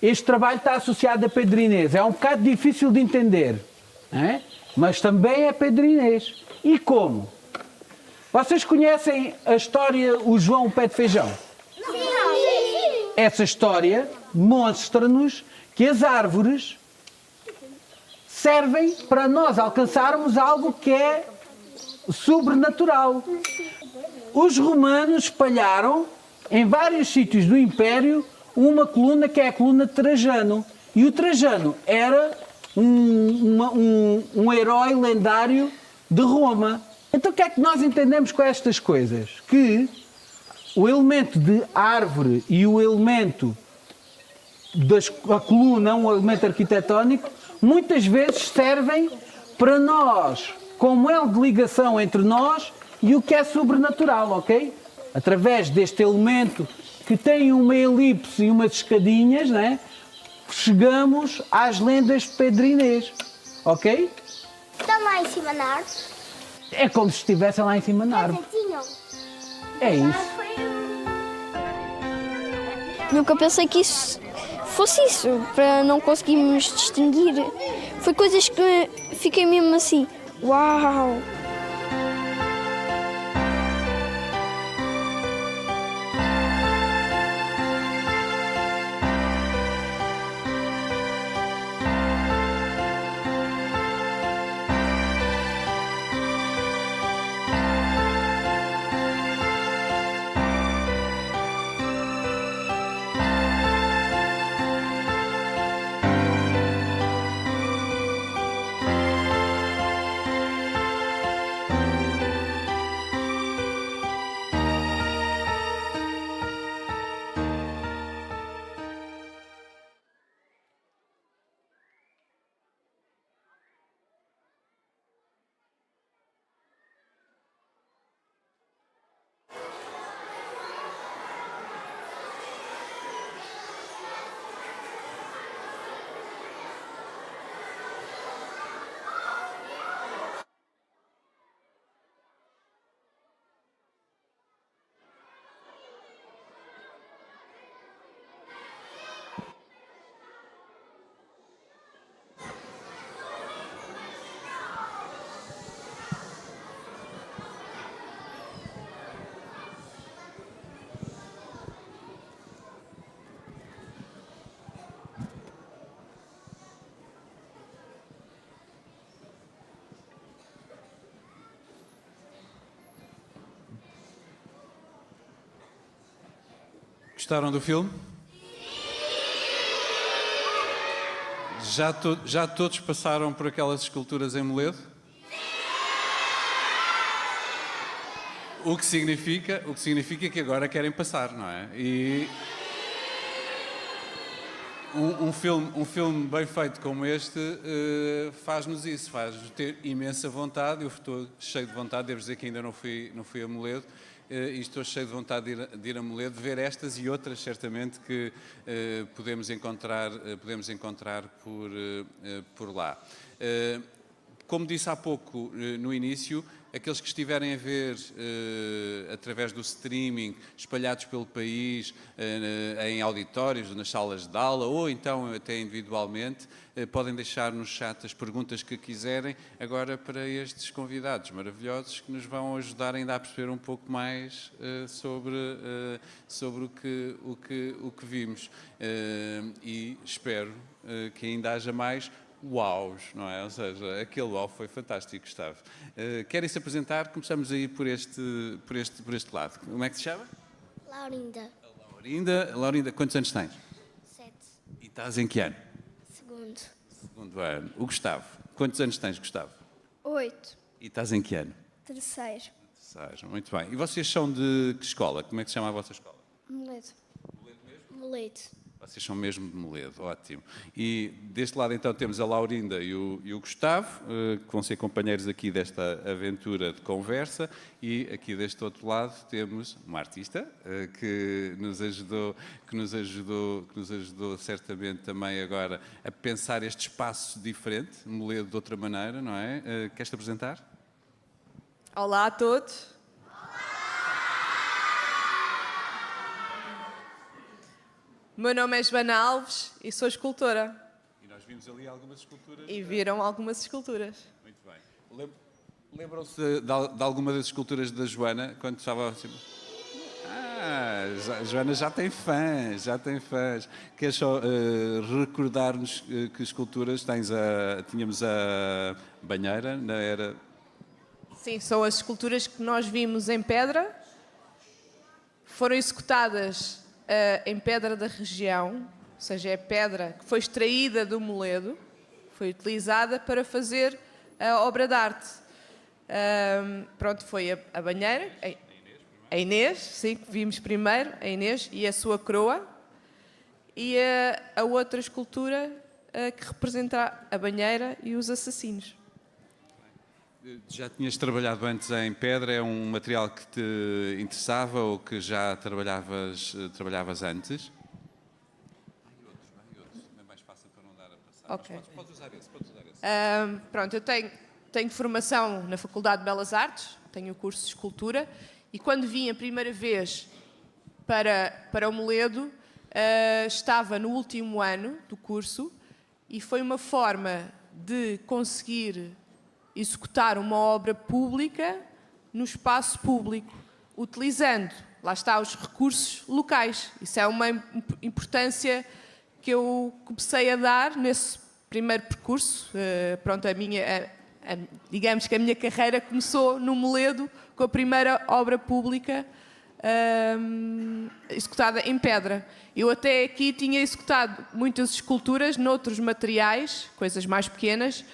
Este trabalho está associado a Pedro Inês. É um bocado difícil de entender, não é? Mas também é Pedro Inês. E como? Vocês conhecem a história O João Pé de Feijão? Sim. Essa história mostra-nos que as árvores servem para nós alcançarmos algo que é sobrenatural. Os romanos espalharam em vários sítios do Império uma coluna que é a coluna de Trajano. E o Trajano era um herói lendário de Roma. Então o que é que nós entendemos com estas coisas? Que o elemento de árvore e o elemento da coluna, um elemento arquitetónico, muitas vezes servem para nós, como elo de ligação entre nós e o que é sobrenatural, ok? Através deste elemento que tem uma elipse e umas escadinhas, né? Chegamos às lendas de Pedro Inês, ok? Estão lá em cima na árvore? É como se estivessem lá em cima na árvore. É isso. Nunca pensei que isso fosse isso, para não conseguirmos distinguir. Foi coisas que fiquei mesmo assim, uau! Gostaram do filme? Já todos passaram por aquelas esculturas em Moledo? O que significa que agora querem passar, não é? E um filme bem feito como este faz-nos isso, faz-nos ter imensa vontade. Eu estou cheio de vontade, devo dizer que ainda não fui a Moledo, e estou cheio de vontade de ir a Moledo, ver estas e outras, certamente, que podemos encontrar por lá. Como disse há pouco, no início, aqueles que estiverem a ver através do streaming, espalhados pelo país, em auditórios, nas salas de aula, ou então até individualmente, podem deixar no chat as perguntas que quiserem, agora para estes convidados maravilhosos que nos vão ajudar ainda a perceber um pouco mais sobre o que vimos. E espero que ainda haja mais uaus, não é? Ou seja, aquele uau foi fantástico, Gustavo. Querem se apresentar? Começamos aí por este lado. Como é que se chama? Laurinda. Laurinda, quantos anos tens? 7. E estás em que ano? Segundo. Segundo ano. O Gustavo, quantos anos tens, Gustavo? 8. E estás em que ano? Terceiro. Terceiro, muito bem. E vocês são de que escola? Como é que se chama a vossa escola? Moledo. Moledo mesmo? Moledo. Vocês são mesmo de Moledo, ótimo. E deste lado então temos a Laurinda e o Gustavo, que vão ser companheiros aqui desta aventura de conversa, e aqui deste outro lado temos uma artista que nos ajudou certamente também agora a pensar este espaço diferente, Moledo de outra maneira, não é? Queres-te apresentar? Olá a todos. O meu nome é Joana Alves e sou escultora. E nós vimos ali algumas esculturas. E viram algumas esculturas. Muito bem. Lembram-se de alguma das esculturas da Joana, quando estava assim? A Joana já tem fãs. Queres só recordar-nos que esculturas tínhamos a banheira, não era? Sim, são as esculturas que nós vimos em pedra. Foram executadas em pedra da região, ou seja, é pedra que foi extraída do Moledo, foi utilizada para fazer a obra de arte. Pronto, foi a banheira, a Inês, sim, que vimos primeiro, a Inês e a sua coroa, e a outra escultura que representa a banheira e os assassinos. Já tinhas trabalhado antes em pedra? É um material que te interessava ou que já trabalhavas antes? É mais fácil para não dar a passar. Ok. Podes usar esse. Pronto, eu tenho formação na Faculdade de Belas Artes, tenho o curso de escultura, e quando vim a primeira vez para o Moledo, estava no último ano do curso, e foi uma forma de conseguir executar uma obra pública no espaço público, utilizando, lá está, os recursos locais. Isso é uma importância que eu comecei a dar nesse primeiro percurso. Pronto, digamos que a minha carreira começou no Moledo com a primeira obra pública executada em pedra. Eu até aqui tinha executado muitas esculturas noutros materiais, coisas mais pequenas,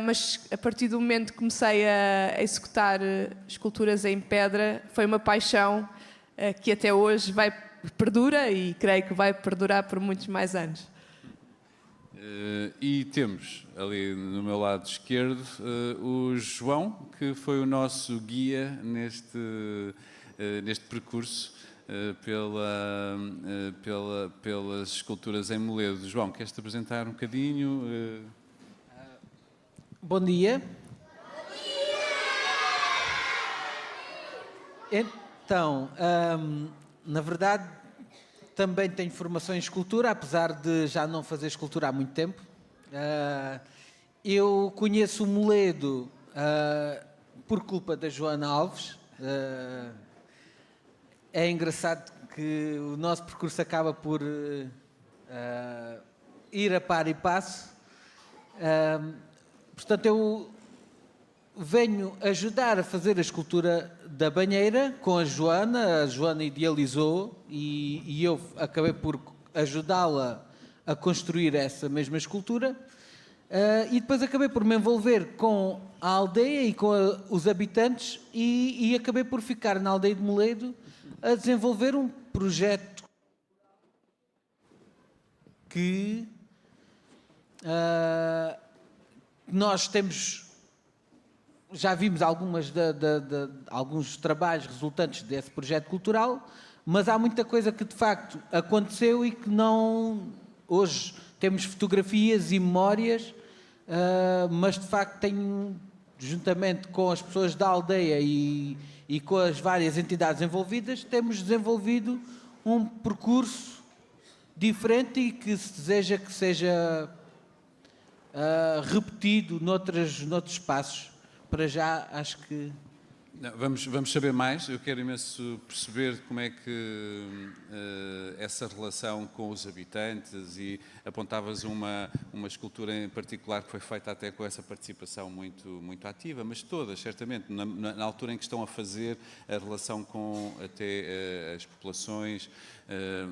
mas a partir do momento que comecei a executar esculturas em pedra, foi uma paixão que até hoje perdura e creio que vai perdurar por muitos mais anos. E temos ali no meu lado esquerdo o João, que foi o nosso guia neste percurso pelas esculturas em Moledo. João, queres-te apresentar um bocadinho? Bom dia. Então, na verdade, também tenho formação em escultura, apesar de já não fazer escultura há muito tempo. Eu conheço o Moledo por culpa da Joana Alves. É engraçado que o nosso percurso acaba por ir a par e passo. Portanto, venho ajudar a fazer a escultura da banheira com a Joana idealizou e eu acabei por ajudá-la a construir essa mesma escultura. E depois acabei por me envolver com a aldeia e com os habitantes e acabei por ficar na aldeia de Moledo a desenvolver um projeto que nós temos, já vimos alguns trabalhos resultantes desse projeto cultural, mas há muita coisa que de facto aconteceu e que não... Hoje temos fotografias e memórias, mas de facto tenho, juntamente com as pessoas da aldeia e com as várias entidades envolvidas, temos desenvolvido um percurso diferente e que se deseja que seja repetido noutros espaços. Para já, acho que... Não, vamos saber mais. Eu quero imenso perceber como é que essa relação com os habitantes, e apontavas uma escultura em particular que foi feita até com essa participação muito ativa, mas todas, certamente, na altura em que estão a fazer a relação com até as populações,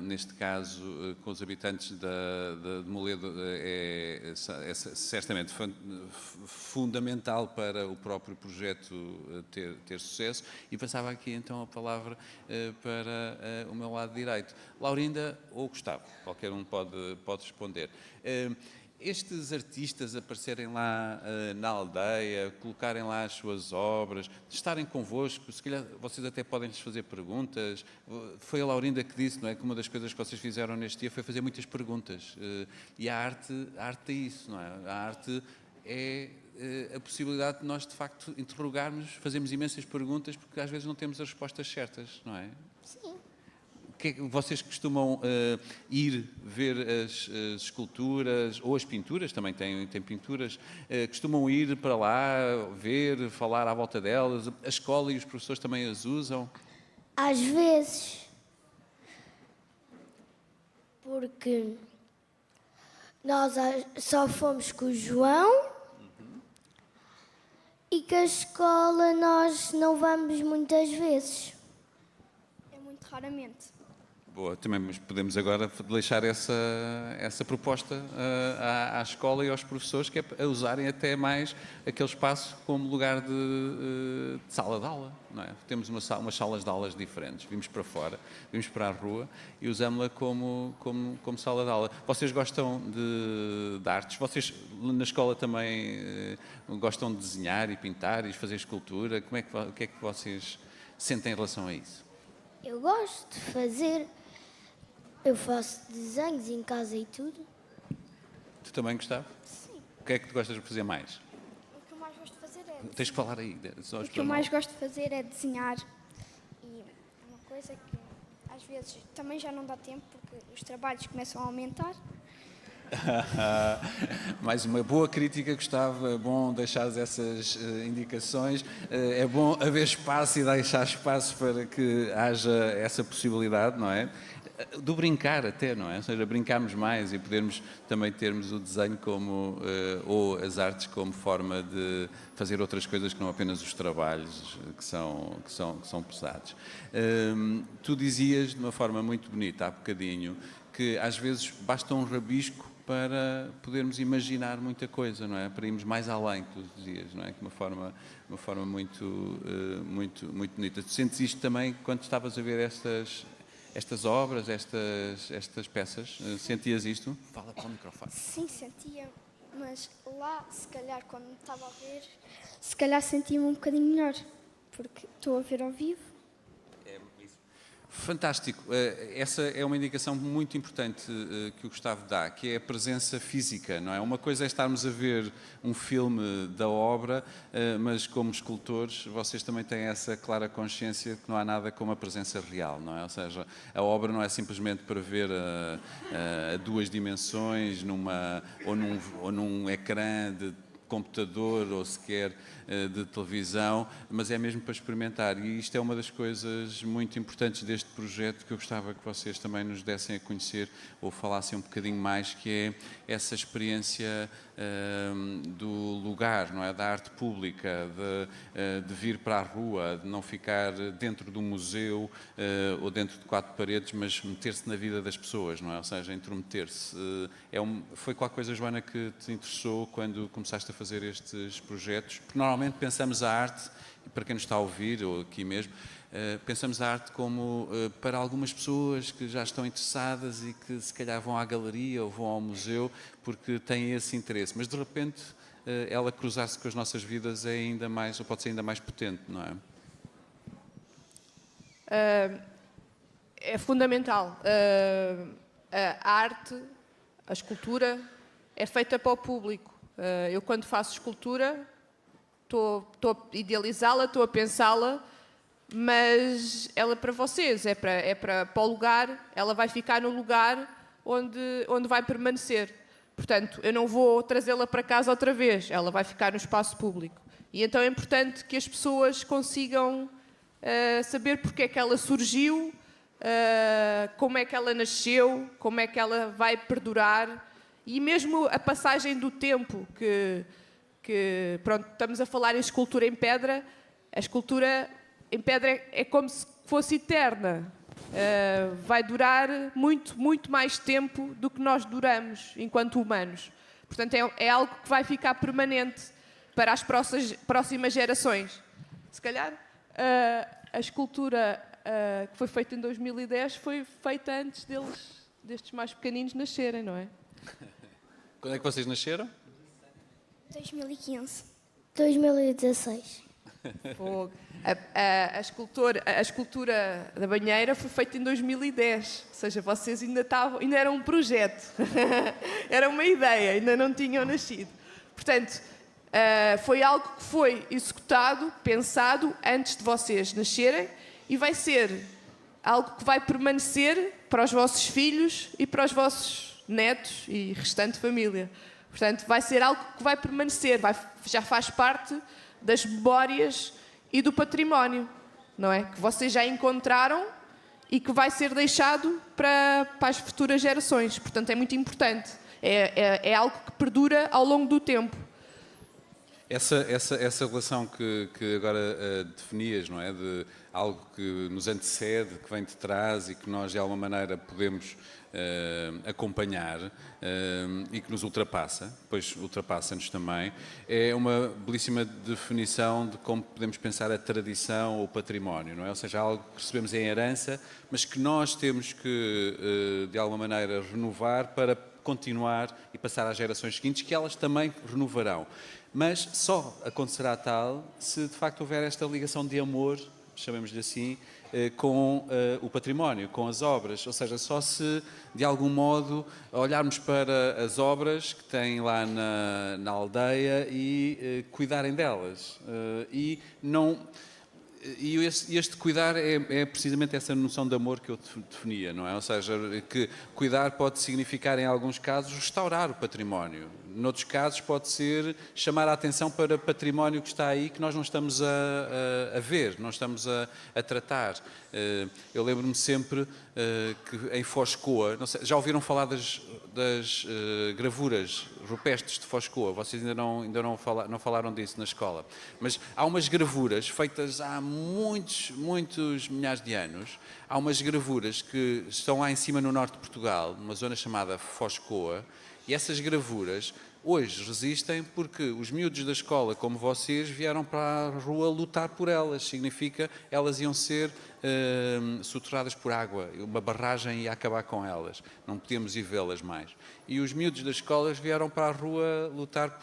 neste caso com os habitantes de Moledo, é certamente fundamental para o próprio projeto ter sucesso. E passava aqui então a palavra para o meu lado direito. Laurinda ou Gustavo, qualquer um pode responder. Estes artistas aparecerem lá na aldeia, colocarem lá as suas obras, estarem convosco, se calhar vocês até podem lhes fazer perguntas. Foi a Laurinda que disse, não é, que uma das coisas que vocês fizeram neste dia foi fazer muitas perguntas. E a arte é isso, não é? A arte é a possibilidade de nós, de facto, interrogarmos, fazermos imensas perguntas, porque às vezes não temos as respostas certas, não é? Sim. Vocês costumam ir ver as esculturas, ou as pinturas, também tem pinturas, costumam ir para lá, ver, falar à volta delas? A escola e os professores também as usam? Às vezes. Porque nós só fomos com o João e que a escola nós não vamos muitas vezes. É muito raramente. Boa, também podemos agora deixar essa proposta à escola e aos professores, que é a usarem até mais aquele espaço como lugar de sala de aula, não é? Temos umas salas de aulas diferentes, vimos para fora, vimos para a rua e usamos-la como sala de aula. Vocês gostam de artes? Vocês na escola também gostam de desenhar e pintar e fazer escultura? O que é que vocês sentem em relação a isso? Eu gosto de fazer. Eu faço desenhos em casa e tudo. Tu também, Gustavo? Sim. O que é que tu gostas de fazer mais? O que eu mais gosto de fazer é... Tens que falar aí. O que eu mais gosto de fazer é desenhar. E uma coisa que às vezes também já não dá tempo, porque os trabalhos começam a aumentar. Mais uma boa crítica, Gustavo. É bom deixar essas indicações. É bom haver espaço e deixar espaço para que haja essa possibilidade, não é? Do brincar até, não é? Ou seja, brincarmos mais e podermos também termos o desenho ou as artes como forma de fazer outras coisas que não apenas os trabalhos que são pesados. Tu dizias de uma forma muito bonita há bocadinho que às vezes basta um rabisco para podermos imaginar muita coisa, não é? Para irmos mais além, que tu dizias, não é? Que uma forma muito bonita. Tu sentes isto também quando estavas a ver estas obras, estas peças? Sentias isto? Fala para o microfone. Sim, sentia, mas lá, se calhar, quando me estava a ver, se calhar sentia-me um bocadinho melhor, porque estou a ver ao vivo. Fantástico. Essa é uma indicação muito importante que o Gustavo dá, que é a presença física, não é? Uma coisa é estarmos a ver um filme da obra, mas como escultores vocês também têm essa clara consciência de que não há nada como a presença real, não é? Ou seja, a obra não é simplesmente para ver a duas dimensões ou num ecrã de computador ou sequer de televisão, mas é mesmo para experimentar. E isto é uma das coisas muito importantes deste projeto que eu gostava que vocês também nos dessem a conhecer ou falassem um bocadinho mais, que é essa experiência do lugar, não é? Da arte pública, de vir para a rua, de não ficar dentro do museu ou dentro de quatro paredes, mas meter-se na vida das pessoas, não é? Ou seja, intrometer-se. Foi qualquer coisa, Joana, que te interessou quando começaste a fazer estes projetos? Porque normalmente pensamos a arte, para quem nos está a ouvir, ou aqui mesmo, pensamos a arte como para algumas pessoas que já estão interessadas e que se calhar vão à galeria ou vão ao museu porque têm esse interesse, mas de repente ela cruzar-se com as nossas vidas é ainda mais, ou pode ser ainda mais potente, não é? É fundamental. A arte, a escultura, é feita para o público. Eu, quando faço escultura, estou a idealizá-la, estou a pensá-la, mas ela para vocês, é para o lugar, ela vai ficar no lugar onde vai permanecer. Portanto, eu não vou trazê-la para casa outra vez, ela vai ficar no espaço público. E então é importante que as pessoas consigam saber porque é que ela surgiu, como é que ela nasceu, como é que ela vai perdurar, e mesmo a passagem do tempo, que pronto, estamos a falar em escultura em pedra, a escultura em pedra é como se fosse eterna. Vai durar muito, muito mais tempo do que nós duramos enquanto humanos. Portanto, é algo que vai ficar permanente para as próximas gerações. Se calhar, a escultura que foi feita em 2010 foi feita antes destes mais pequeninos nascerem, não é? Quando é que vocês nasceram? 2015. 2016. A escultura da banheira foi feita em 2010, ou seja, vocês ainda era um projeto, era uma ideia, ainda não tinham nascido. Portanto, foi algo que foi executado, pensado antes de vocês nascerem, e vai ser algo que vai permanecer para os vossos filhos e para os vossos netos e restante família. Portanto, vai ser algo que vai permanecer, já faz parte das memórias e do património, não é? Que vocês já encontraram e que vai ser deixado para as futuras gerações. Portanto, é muito importante. É algo que perdura ao longo do tempo. Essa relação que agora definias, não é? De algo que nos antecede, que vem de trás e que nós, de alguma maneira, podemos acompanhar e que nos ultrapassa, pois ultrapassa-nos também, é uma belíssima definição de como podemos pensar a tradição ou o património, não é? Ou seja, algo que recebemos em herança, mas que nós temos que, de alguma maneira, renovar para continuar e passar às gerações seguintes, que elas também renovarão. Mas só acontecerá tal se de facto houver esta ligação de amor, chamemos-lhe assim, com o património, com as obras. Ou seja, só se de algum modo olharmos para as obras que têm lá na aldeia e cuidarem delas. E este cuidar é precisamente essa noção de amor que eu definia, não é? Ou seja, que cuidar pode significar, em alguns casos, restaurar o património. Noutros casos pode ser chamar a atenção para património que está aí, que nós não estamos a ver, não estamos a tratar. Eu lembro-me sempre que em Foscoa, não sei, já ouviram falar das gravuras rupestres de Foscoa? Vocês ainda não falaram disso na escola. Mas há umas gravuras feitas há muitos milhares de anos. Há umas gravuras que estão lá em cima no norte de Portugal, numa zona chamada Foscoa, e essas gravuras hoje resistem porque os miúdos da escola, como vocês, vieram para a rua lutar por elas. Significa elas iam ser soterradas por água, uma barragem ia acabar com elas. Não podíamos ir vê-las mais. E os miúdos das escolas vieram para a rua lutar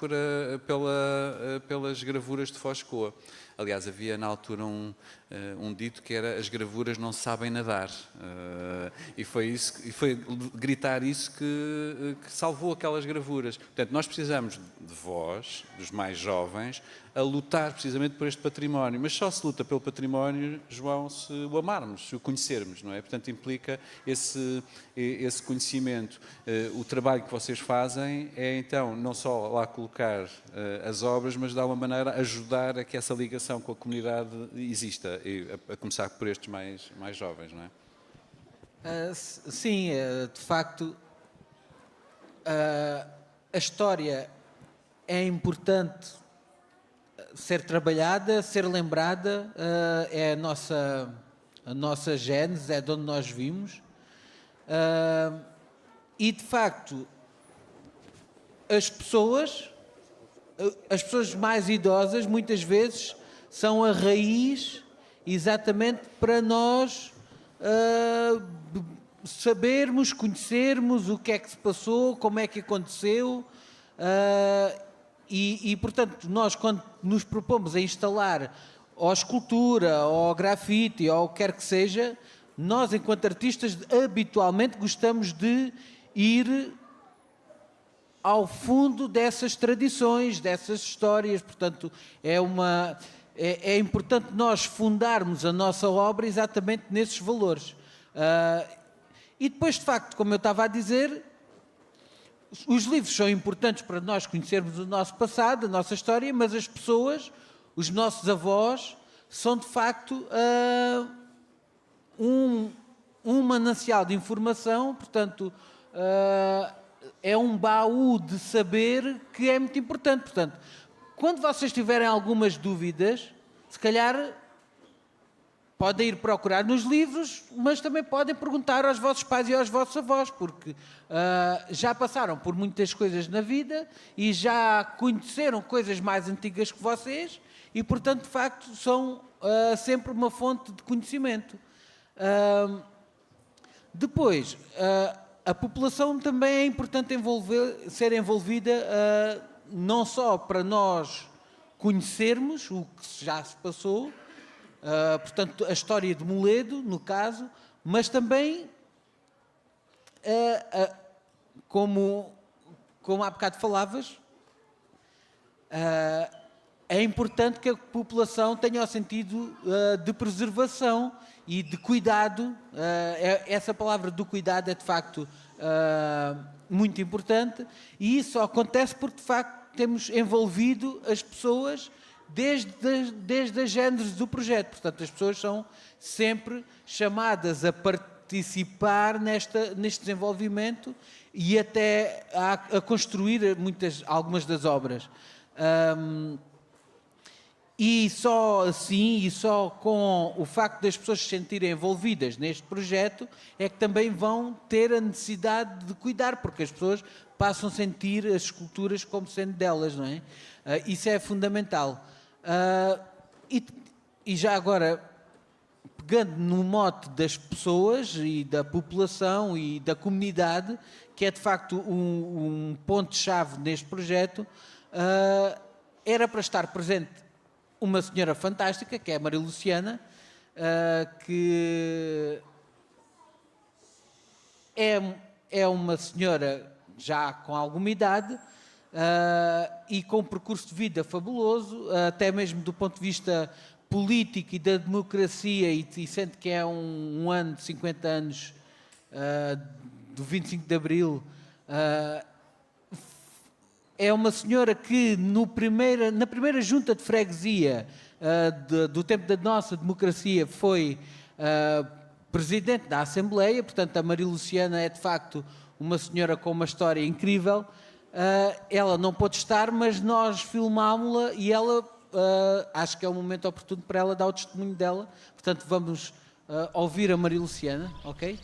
pelas gravuras de Foscoa. Aliás, havia na altura um dito que era: as gravuras não sabem nadar. E foi gritar isso que salvou aquelas gravuras. Portanto, nós precisamos de vós, dos mais jovens, a lutar precisamente por este património. Mas só se luta pelo património, João, se o amarmos, o conhecermos, não é? Portanto, implica esse conhecimento. O trabalho que vocês fazem é, então, não só lá colocar as obras, mas de alguma maneira ajudar a que essa ligação com a comunidade exista, a começar por estes mais jovens, não é? Sim, de facto, a história é importante ser trabalhada, ser lembrada, é a nossa gênese, é de onde nós vimos. E, de facto, as pessoas mais idosas, muitas vezes, são a raiz exatamente para nós sabermos, conhecermos o que é que se passou, como é que aconteceu, e, portanto, nós, quando nos propomos a instalar ou a escultura, ou a grafite, ou o que quer que seja, nós, enquanto artistas, habitualmente gostamos de ir ao fundo dessas tradições, dessas histórias. Portanto, é importante nós fundarmos a nossa obra exatamente nesses valores. E depois, de facto, como eu estava a dizer, os livros são importantes para nós conhecermos o nosso passado, a nossa história, mas as pessoas, os nossos avós, são de facto um manancial de informação, portanto, é um baú de saber que é muito importante. Portanto, quando vocês tiverem algumas dúvidas, se calhar podem ir procurar nos livros, mas também podem perguntar aos vossos pais e aos vossos avós, porque já passaram por muitas coisas na vida e já conheceram coisas mais antigas que vocês e, portanto, de facto, são sempre uma fonte de conhecimento. Depois, a população também é importante ser envolvida não só para nós conhecermos o que já se passou, portanto, a história de Moledo, no caso, mas também, como há bocado falavas, é importante que a população tenha o sentido de preservação e de cuidado. Essa palavra do cuidado é, de facto, muito importante, e isso acontece porque, de facto, temos envolvido as pessoas desde a gênese do projeto. Portanto, as pessoas são sempre chamadas a participar neste desenvolvimento e até a construir algumas das obras. E só assim, e só com o facto das pessoas se sentirem envolvidas neste projeto, é que também vão ter a necessidade de cuidar, porque as pessoas passam a sentir as esculturas como sendo delas, não é? Isso é fundamental. E já agora, pegando no mote das pessoas e da população e da comunidade, que é de facto um ponto-chave neste projeto, era para estar presente uma senhora fantástica, que é a Maria Luciana, que é uma senhora já com alguma idade e com um percurso de vida fabuloso, até mesmo do ponto de vista político e da democracia, e sente que é um ano de 50 anos do 25 de Abril. É uma senhora que na primeira junta de freguesia do tempo da nossa democracia foi presidente da Assembleia. Portanto, a Maria Luciana é de facto uma senhora com uma história incrível. Ela não pôde estar, mas nós filmámo-la e ela, acho que é o momento oportuno para ela dar o testemunho dela. Portanto, vamos ouvir a Maria Luciana, ok?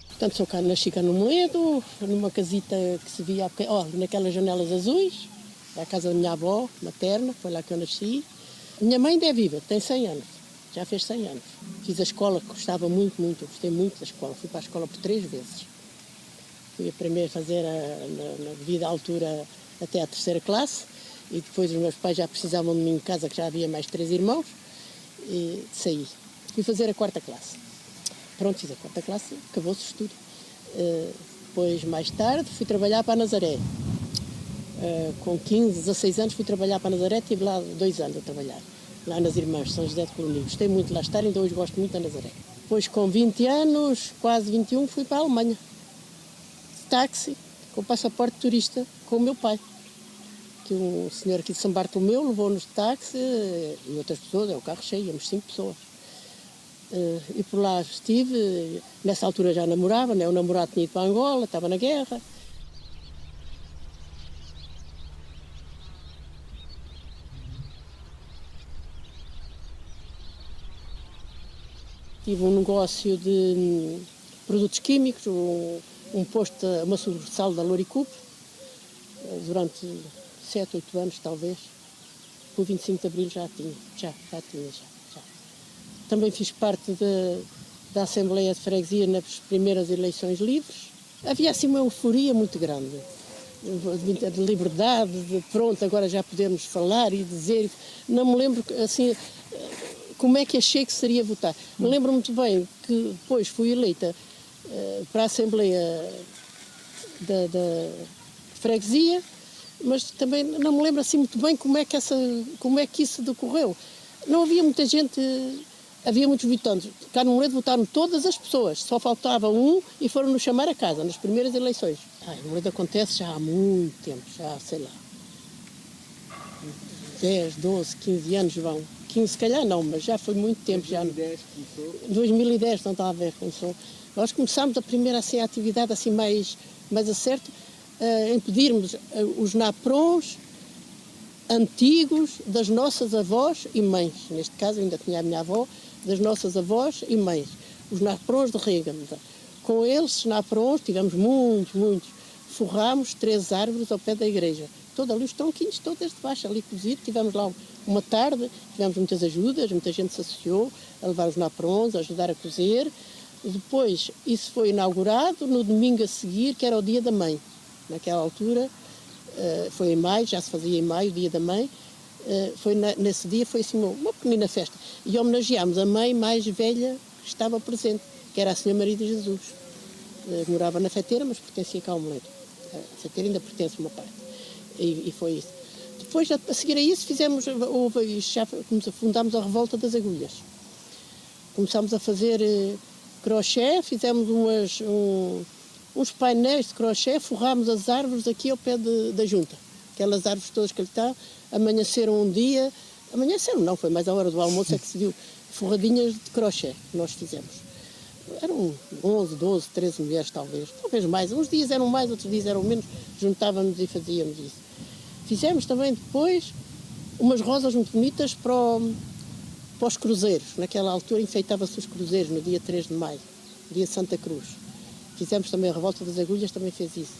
Portanto, sou cá, nasci cá no Moledo, numa casita que se via naquelas janelas azuis, é a casa da minha avó materna, foi lá que eu nasci. Minha mãe ainda é viva, tem 100 anos, já fez 100 anos. Fiz a escola, gostava muito, gostei muito da escola, fui para a escola por 3 vezes. Fui a primeiro fazer, na devida altura, até à 3ª classe, e depois os meus pais já precisavam de mim em casa, que já havia mais 3 irmãos, e saí. Fui fazer a 4ª classe. Pronto, fiz a 4ª classe, acabou-se o estudo. Depois, mais tarde, fui trabalhar para a Nazaré. Com 15, 16 anos fui trabalhar para Nazaré, estive lá 2 anos a trabalhar, lá nas Irmãs, São José de Colonia. Gostei muito de lá estar, ainda hoje gosto muito da Nazaré. Depois, com 20 anos, quase 21, fui para a Alemanha, de táxi, com passaporte turista, com o meu pai. Que um senhor aqui de São Bartolomeu levou-nos de táxi e outras pessoas, é o carro cheio, íamos 5 pessoas. E por lá estive, nessa altura já namorava, né? O namorado tinha ido para Angola, estava na guerra. Tive um negócio de produtos químicos, um posto, uma sucursal da Loricup, durante 7, 8 anos talvez. O 25 de Abril já tinha. Também fiz parte da Assembleia de Freguesia nas primeiras eleições livres. Havia assim uma euforia muito grande, de liberdade, de pronto, agora já podemos falar e dizer. Não me lembro assim como é que achei que seria votar. Me lembro muito bem que depois fui eleita para a Assembleia da Freguesia, mas também não me lembro assim muito bem como é que isso decorreu. Não havia muita gente, havia muitos votantes. Cá no Moledo votaram todas as pessoas, só faltava um e foram-nos chamar a casa nas primeiras eleições. No Moledo acontece já há muito tempo, já sei lá, 10, 12, 15 anos vão. 15 se calhar não, mas já foi muito tempo. 2010 começou? 2010, não está a ver, começou. Nós começámos a primeira assim, a atividade assim, mais a certo, em pedirmos os naprons antigos das nossas avós e mães. Neste caso ainda tinha a minha avó, das nossas avós e mães. Os naprons de Régamos. Com eles, naprons, tivemos muitos. Forrámos 3 árvores ao pé da igreja. Todos ali os tronquinhos, todos de baixo, ali cozidos. Tivemos lá uma tarde, tivemos muitas ajudas, muita gente se associou a levar os naprons, a ajudar a cozer. Depois, isso foi inaugurado no domingo a seguir, que era o Dia da Mãe. Naquela altura, foi em maio, já se fazia em maio, o Dia da Mãe. Nesse dia foi assim uma pequenina festa. E homenageámos a mãe mais velha que estava presente, que era a Senhora Maria de Jesus. Morava na Feteira, mas pertencia cá ao Moledo. A Feteira ainda pertence uma parte. E foi isso. Depois, a seguir a isso, fundámos a Revolta das Agulhas. Começámos a fazer crochê, fizemos uns painéis de crochê, forrámos as árvores aqui ao pé da junta. Aquelas árvores todas que ali estão, amanheceram um dia, amanheceram não, foi mais a hora do almoço é que se viu, forradinhas de crochê que nós fizemos. Eram 11, 12, 13 mulheres talvez mais. Uns dias eram mais, outros dias eram menos, juntávamos e fazíamos isso. Fizemos também depois umas rosas muito bonitas para os cruzeiros. Naquela altura enfeitava-se os cruzeiros, no dia 3 de maio, dia de Santa Cruz. Fizemos também a Revolta das Agulhas, também fez isso.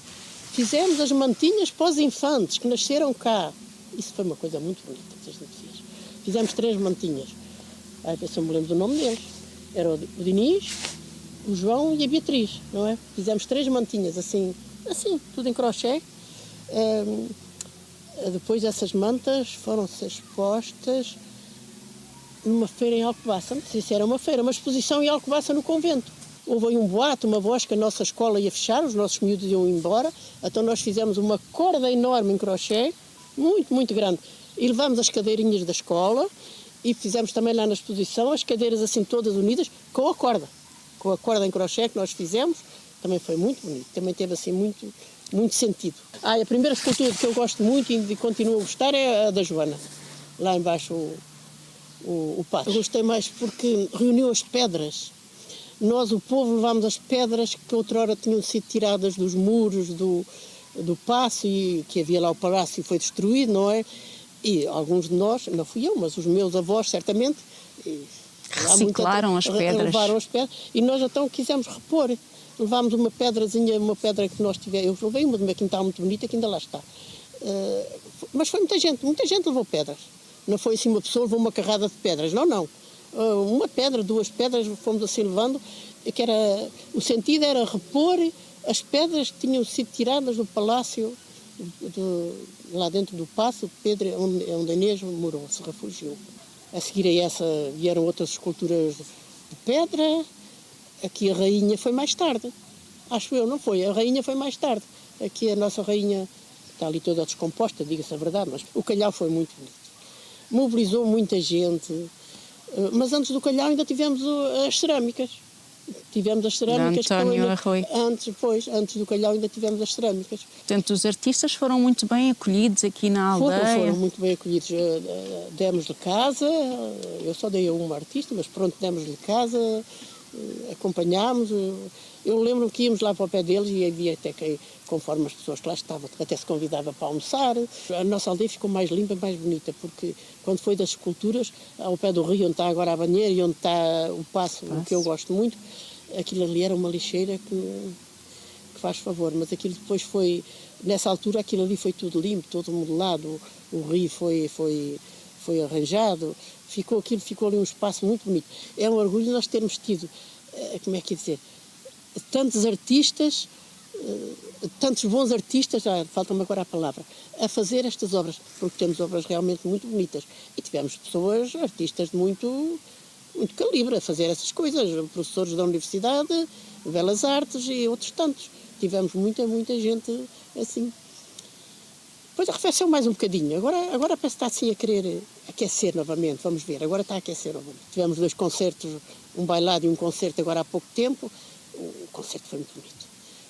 Fizemos as mantinhas para os infantes que nasceram cá. Isso foi uma coisa muito bonita que a gente fez. Fizemos 3 mantinhas. Se eu me lembro do nome deles. Era o Diniz, o João e a Beatriz, não é? Fizemos 3 mantinhas, assim, tudo em crochê. Depois essas mantas foram-se expostas numa feira em Alcobaça. Não sei se era uma feira, uma exposição em Alcobaça no convento. Houve aí um boato, uma voz que a nossa escola ia fechar, os nossos miúdos iam embora. Então nós fizemos uma corda enorme em crochê, muito grande. E levámos as cadeirinhas da escola e fizemos também lá na exposição as cadeiras assim todas unidas com a corda em crochê que nós fizemos. Também foi muito bonito, também teve assim muito sentido. A primeira escultura que eu gosto muito e continuo a gostar é a da Joana, lá embaixo o passo. Eu gostei mais porque reuniu as pedras. Nós, o povo, levámos as pedras que outrora tinham sido tiradas dos muros do paço e que havia lá o palácio e foi destruído, não é? E alguns de nós, não fui eu, mas os meus avós certamente reciclaram as pedras. Levaram as pedras e nós então quisemos repor. Levámos uma pedrazinha, uma pedra que nós tivemos. Eu levei uma do meu quintal muito bonita que ainda lá está. Mas foi muita gente levou pedras. Não foi assim uma pessoa levou uma carrada de pedras, não. Uma pedra, 2 pedras, fomos assim levando, o sentido era repor as pedras que tinham sido tiradas do palácio, lá dentro do paço, Pedro, onde a Inês morou, se refugiou. A seguir a essa vieram outras esculturas de pedra. Aqui a rainha foi mais tarde, acho eu, não foi? A rainha foi mais tarde. Aqui a nossa rainha está ali toda descomposta, diga-se a verdade, mas o Calhau foi muito bonito. Mobilizou muita gente, mas antes do Calhau ainda tivemos as cerâmicas. Tivemos as cerâmicas. De António Arroio. Antes do Calhau ainda tivemos as cerâmicas. Portanto, os artistas foram muito bem acolhidos aqui na aldeia. Foram muito bem acolhidos. Demos-lhe casa, eu só dei a uma artista, mas pronto, demos-lhe casa, acompanhámos. Eu lembro que íamos lá para o pé deles e havia até quem, conforme as pessoas que lá estavam, até se convidava para almoçar. A nossa aldeia ficou mais limpa e mais bonita, porque quando foi das esculturas, ao pé do rio onde está agora a banheira e onde está o passo, o que eu gosto muito, aquilo ali era uma lixeira que faz favor, mas aquilo depois foi, nessa altura aquilo ali foi tudo limpo, todo modelado, o rio foi arranjado, ficou ali um espaço muito bonito. É um orgulho nós termos tido, como é que ia dizer, tantos artistas, tantos bons artistas, falta-me agora a palavra, a fazer estas obras, porque temos obras realmente muito bonitas. E tivemos pessoas, artistas de muito calibre a fazer essas coisas, professores da Universidade, Belas Artes e outros tantos. Tivemos muita gente assim. Depois arrefeceu mais um bocadinho, agora parece que está assim a querer aquecer novamente, vamos ver, agora está a aquecer novamente. Tivemos 2 concertos, um bailado e um concerto agora há pouco tempo, o concerto foi muito bonito.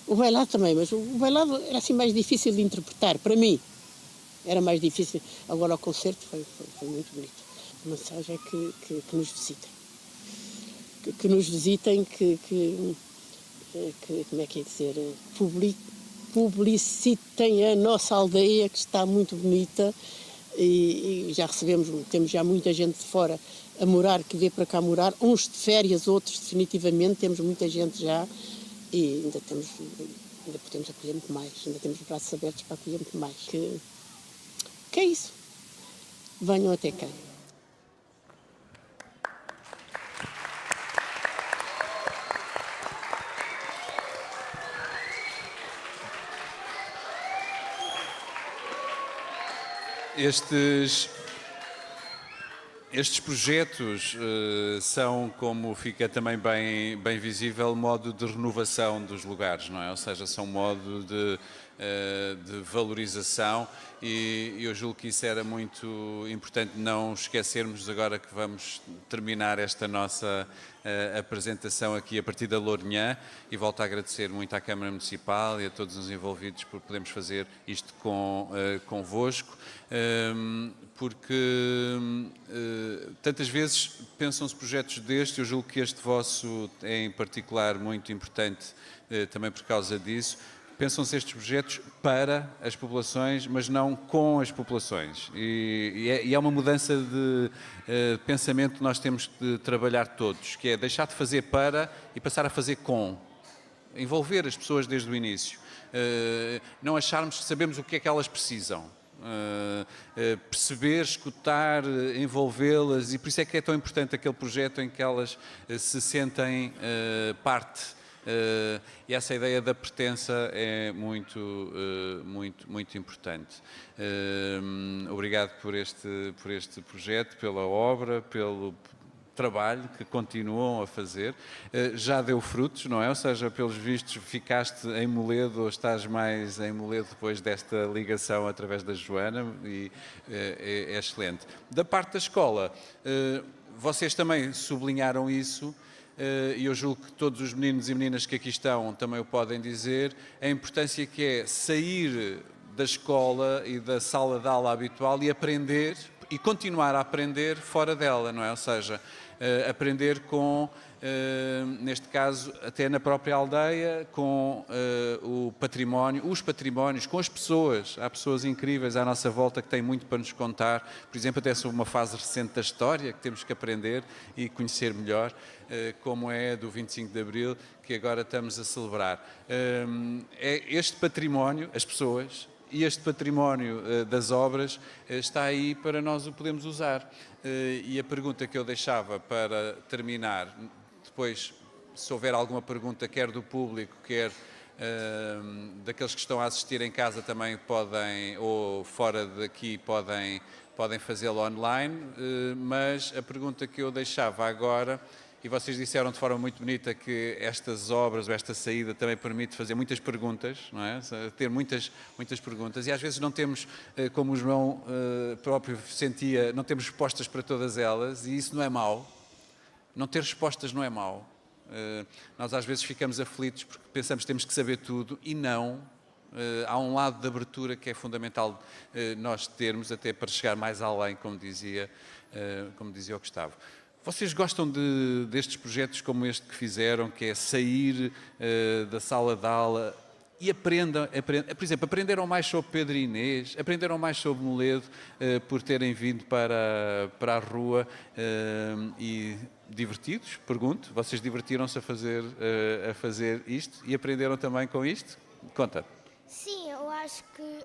O bailado também, mas o bailado era assim mais difícil de interpretar, para mim. Era mais difícil. Agora o concerto foi muito bonito. A mensagem é que nos visitem. Que nos visitem, como é que é dizer, publicitem a nossa aldeia, que está muito bonita, e já temos já muita gente de fora a morar, que vê para cá morar, uns de férias, outros definitivamente, temos muita gente já, e ainda podemos acolher muito mais, ainda temos os braços abertos para acolher muito mais. Que é isso? Venham até cá. Estes projetos são, como fica também bem visível, modo de renovação dos lugares, não é? Ou seja, são modo de valorização, e eu julgo que isso era muito importante não esquecermos agora que vamos terminar esta nossa apresentação aqui a partir da Lourinhã, e volto a agradecer muito à Câmara Municipal e a todos os envolvidos por podermos fazer isto convosco, porque tantas vezes pensam-se projetos destes. Eu julgo que este vosso é em particular muito importante também por causa disso. Pensam-se estes projetos para as populações, mas não com as populações. E é uma mudança de pensamento que nós temos de trabalhar todos, que é deixar de fazer para e passar a fazer com. Envolver as pessoas desde o início. Não acharmos que sabemos o que é que elas precisam. Perceber, escutar, envolvê-las, e por isso é que é tão importante aquele projeto em que elas se sentem parte. E essa ideia da pertença é muito importante. Obrigado por este projeto, pela obra, pelo trabalho que continuam a fazer. Já deu frutos, não é? Ou seja, pelos vistos, ficaste em Moledo, ou estás mais em Moledo depois desta ligação através da Joana, e é excelente. Da parte da escola, vocês também sublinharam isso, e eu julgo que todos os meninos e meninas que aqui estão também o podem dizer, a importância que é sair da escola e da sala de aula habitual e aprender, e continuar a aprender fora dela, não é? Ou seja, aprender com, neste caso, até na própria aldeia, com o património, os patrimónios, com as pessoas. Há pessoas incríveis à nossa volta que têm muito para nos contar, por exemplo, até sobre uma fase recente da história que temos que aprender e conhecer melhor, como é a do 25 de Abril, que agora estamos a celebrar. É este património, as pessoas, e este património das obras está aí para nós o podermos usar. E a pergunta que eu deixava para terminar, depois, se houver alguma pergunta, quer do público, quer daqueles que estão a assistir em casa, também podem, ou fora daqui, podem fazê-lo online, mas a pergunta que eu deixava agora E vocês disseram de forma muito bonita que estas obras, ou esta saída, também permite fazer muitas perguntas, não é? Ter muitas perguntas. E às vezes não temos, como o João próprio sentia, não temos respostas para todas elas, e isso não é mau. Não ter respostas não é mau. Nós às vezes ficamos aflitos porque pensamos que temos que saber tudo, e não. Há um lado de abertura que é fundamental nós termos, até para chegar mais além, como dizia o Gustavo. Vocês gostam destes projetos como este que fizeram, que é sair da sala de aula e aprendam, por exemplo, aprenderam mais sobre Pedro e Inês, aprenderam mais sobre Moledo por terem vindo para a rua e divertidos? Pergunto, vocês divertiram-se a fazer isto e aprenderam também com isto? Conta. Sim, eu acho que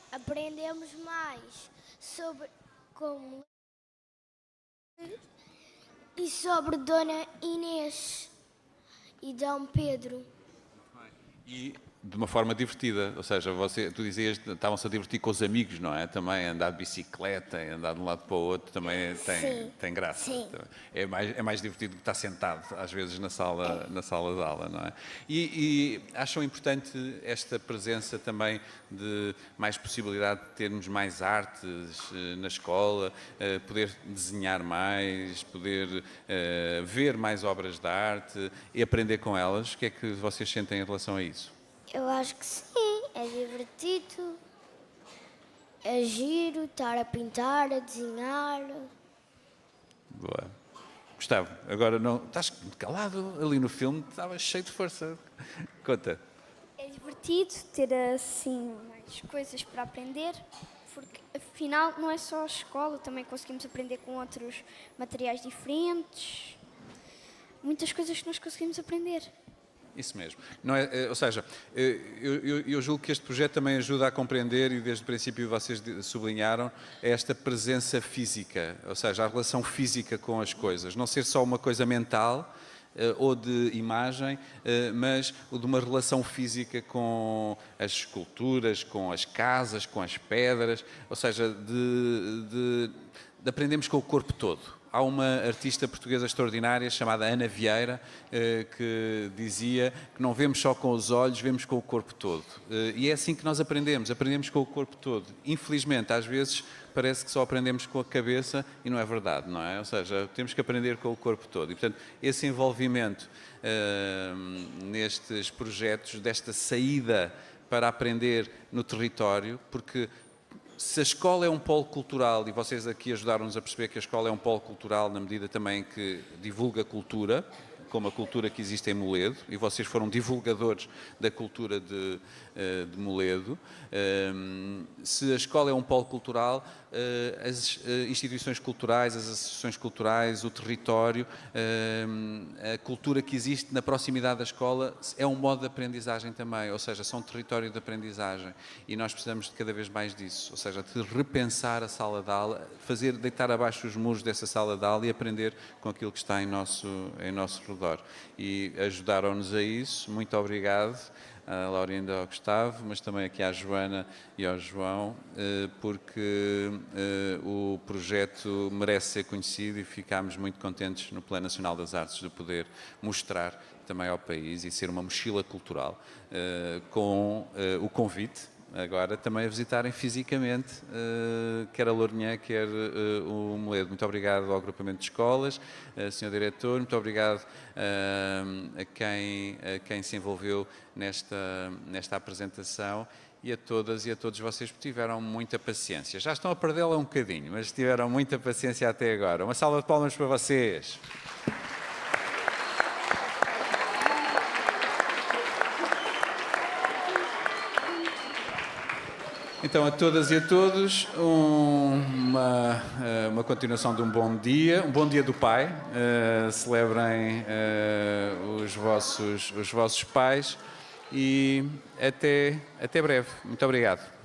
aprendemos mais sobre como e sobre Dona Inês e Dom Pedro. E de uma forma divertida, ou seja, tu dizias que estavam-se a divertir com os amigos, não é? Também andar de bicicleta, andar de um lado para o outro, também tem graça. Sim. É mais divertido do que estar sentado, às vezes, na sala de aula, não é? E acham importante esta presença também de mais possibilidade de termos mais artes na escola, poder desenhar mais, poder ver mais obras de arte e aprender com elas? O que é que vocês sentem em relação a isso? Eu acho que sim, é divertido, é giro, estar a pintar, a desenhar. Boa. Gustavo, agora não... Estás calado ali no filme, estava cheio de força. Conta. É divertido ter assim mais coisas para aprender, porque afinal não é só a escola, também conseguimos aprender com outros materiais diferentes, muitas coisas que nós conseguimos aprender. Isso mesmo. Não é, ou seja, eu julgo que este projeto também ajuda a compreender, e desde o princípio vocês sublinharam, esta presença física, ou seja, a relação física com as coisas. Não ser só uma coisa mental ou de imagem, mas de uma relação física com as esculturas, com as casas, com as pedras, ou seja, de aprendermos com o corpo todo. Há uma artista portuguesa extraordinária chamada Ana Vieira que dizia que não vemos só com os olhos, vemos com o corpo todo. E é assim que nós aprendemos com o corpo todo. Infelizmente, às vezes parece que só aprendemos com a cabeça e não é verdade, não é? Ou seja, temos que aprender com o corpo todo. E, portanto, esse envolvimento nestes projetos, desta saída para aprender no território, porque se a escola é um polo cultural, e vocês aqui ajudaram-nos a perceber que a escola é um polo cultural na medida também que divulga cultura, como a cultura que existe em Moledo, e vocês foram divulgadores da cultura de Moledo. Se a escola é um polo cultural, as instituições culturais, as associações culturais, o território, a cultura que existe na proximidade da escola é um modo de aprendizagem também, ou seja, são um território de aprendizagem, e nós precisamos de cada vez mais disso, ou seja, de repensar a sala de aula, deitar abaixo os muros dessa sala de aula e aprender com aquilo que está em nosso redor. E ajudaram-nos a isso. Muito obrigado à Laurinda e ao Gustavo, mas também aqui à Joana e ao João, porque o projeto merece ser conhecido e ficámos muito contentes no Plano Nacional das Artes de poder mostrar também ao país e ser uma mochila cultural, com o convite agora também a visitarem fisicamente quer a Lourinhã, quer o Moledo. Muito obrigado ao agrupamento de escolas, Sr. Diretor, muito obrigado a quem se envolveu nesta apresentação, e a todas e a todos vocês que tiveram muita paciência. Já estão a perdê-la um bocadinho, mas tiveram muita paciência até agora. Uma salva de palmas para vocês. Então, a todas e a todos, uma continuação de um bom dia do Pai. Celebrem os vossos pais e até breve. Muito obrigado.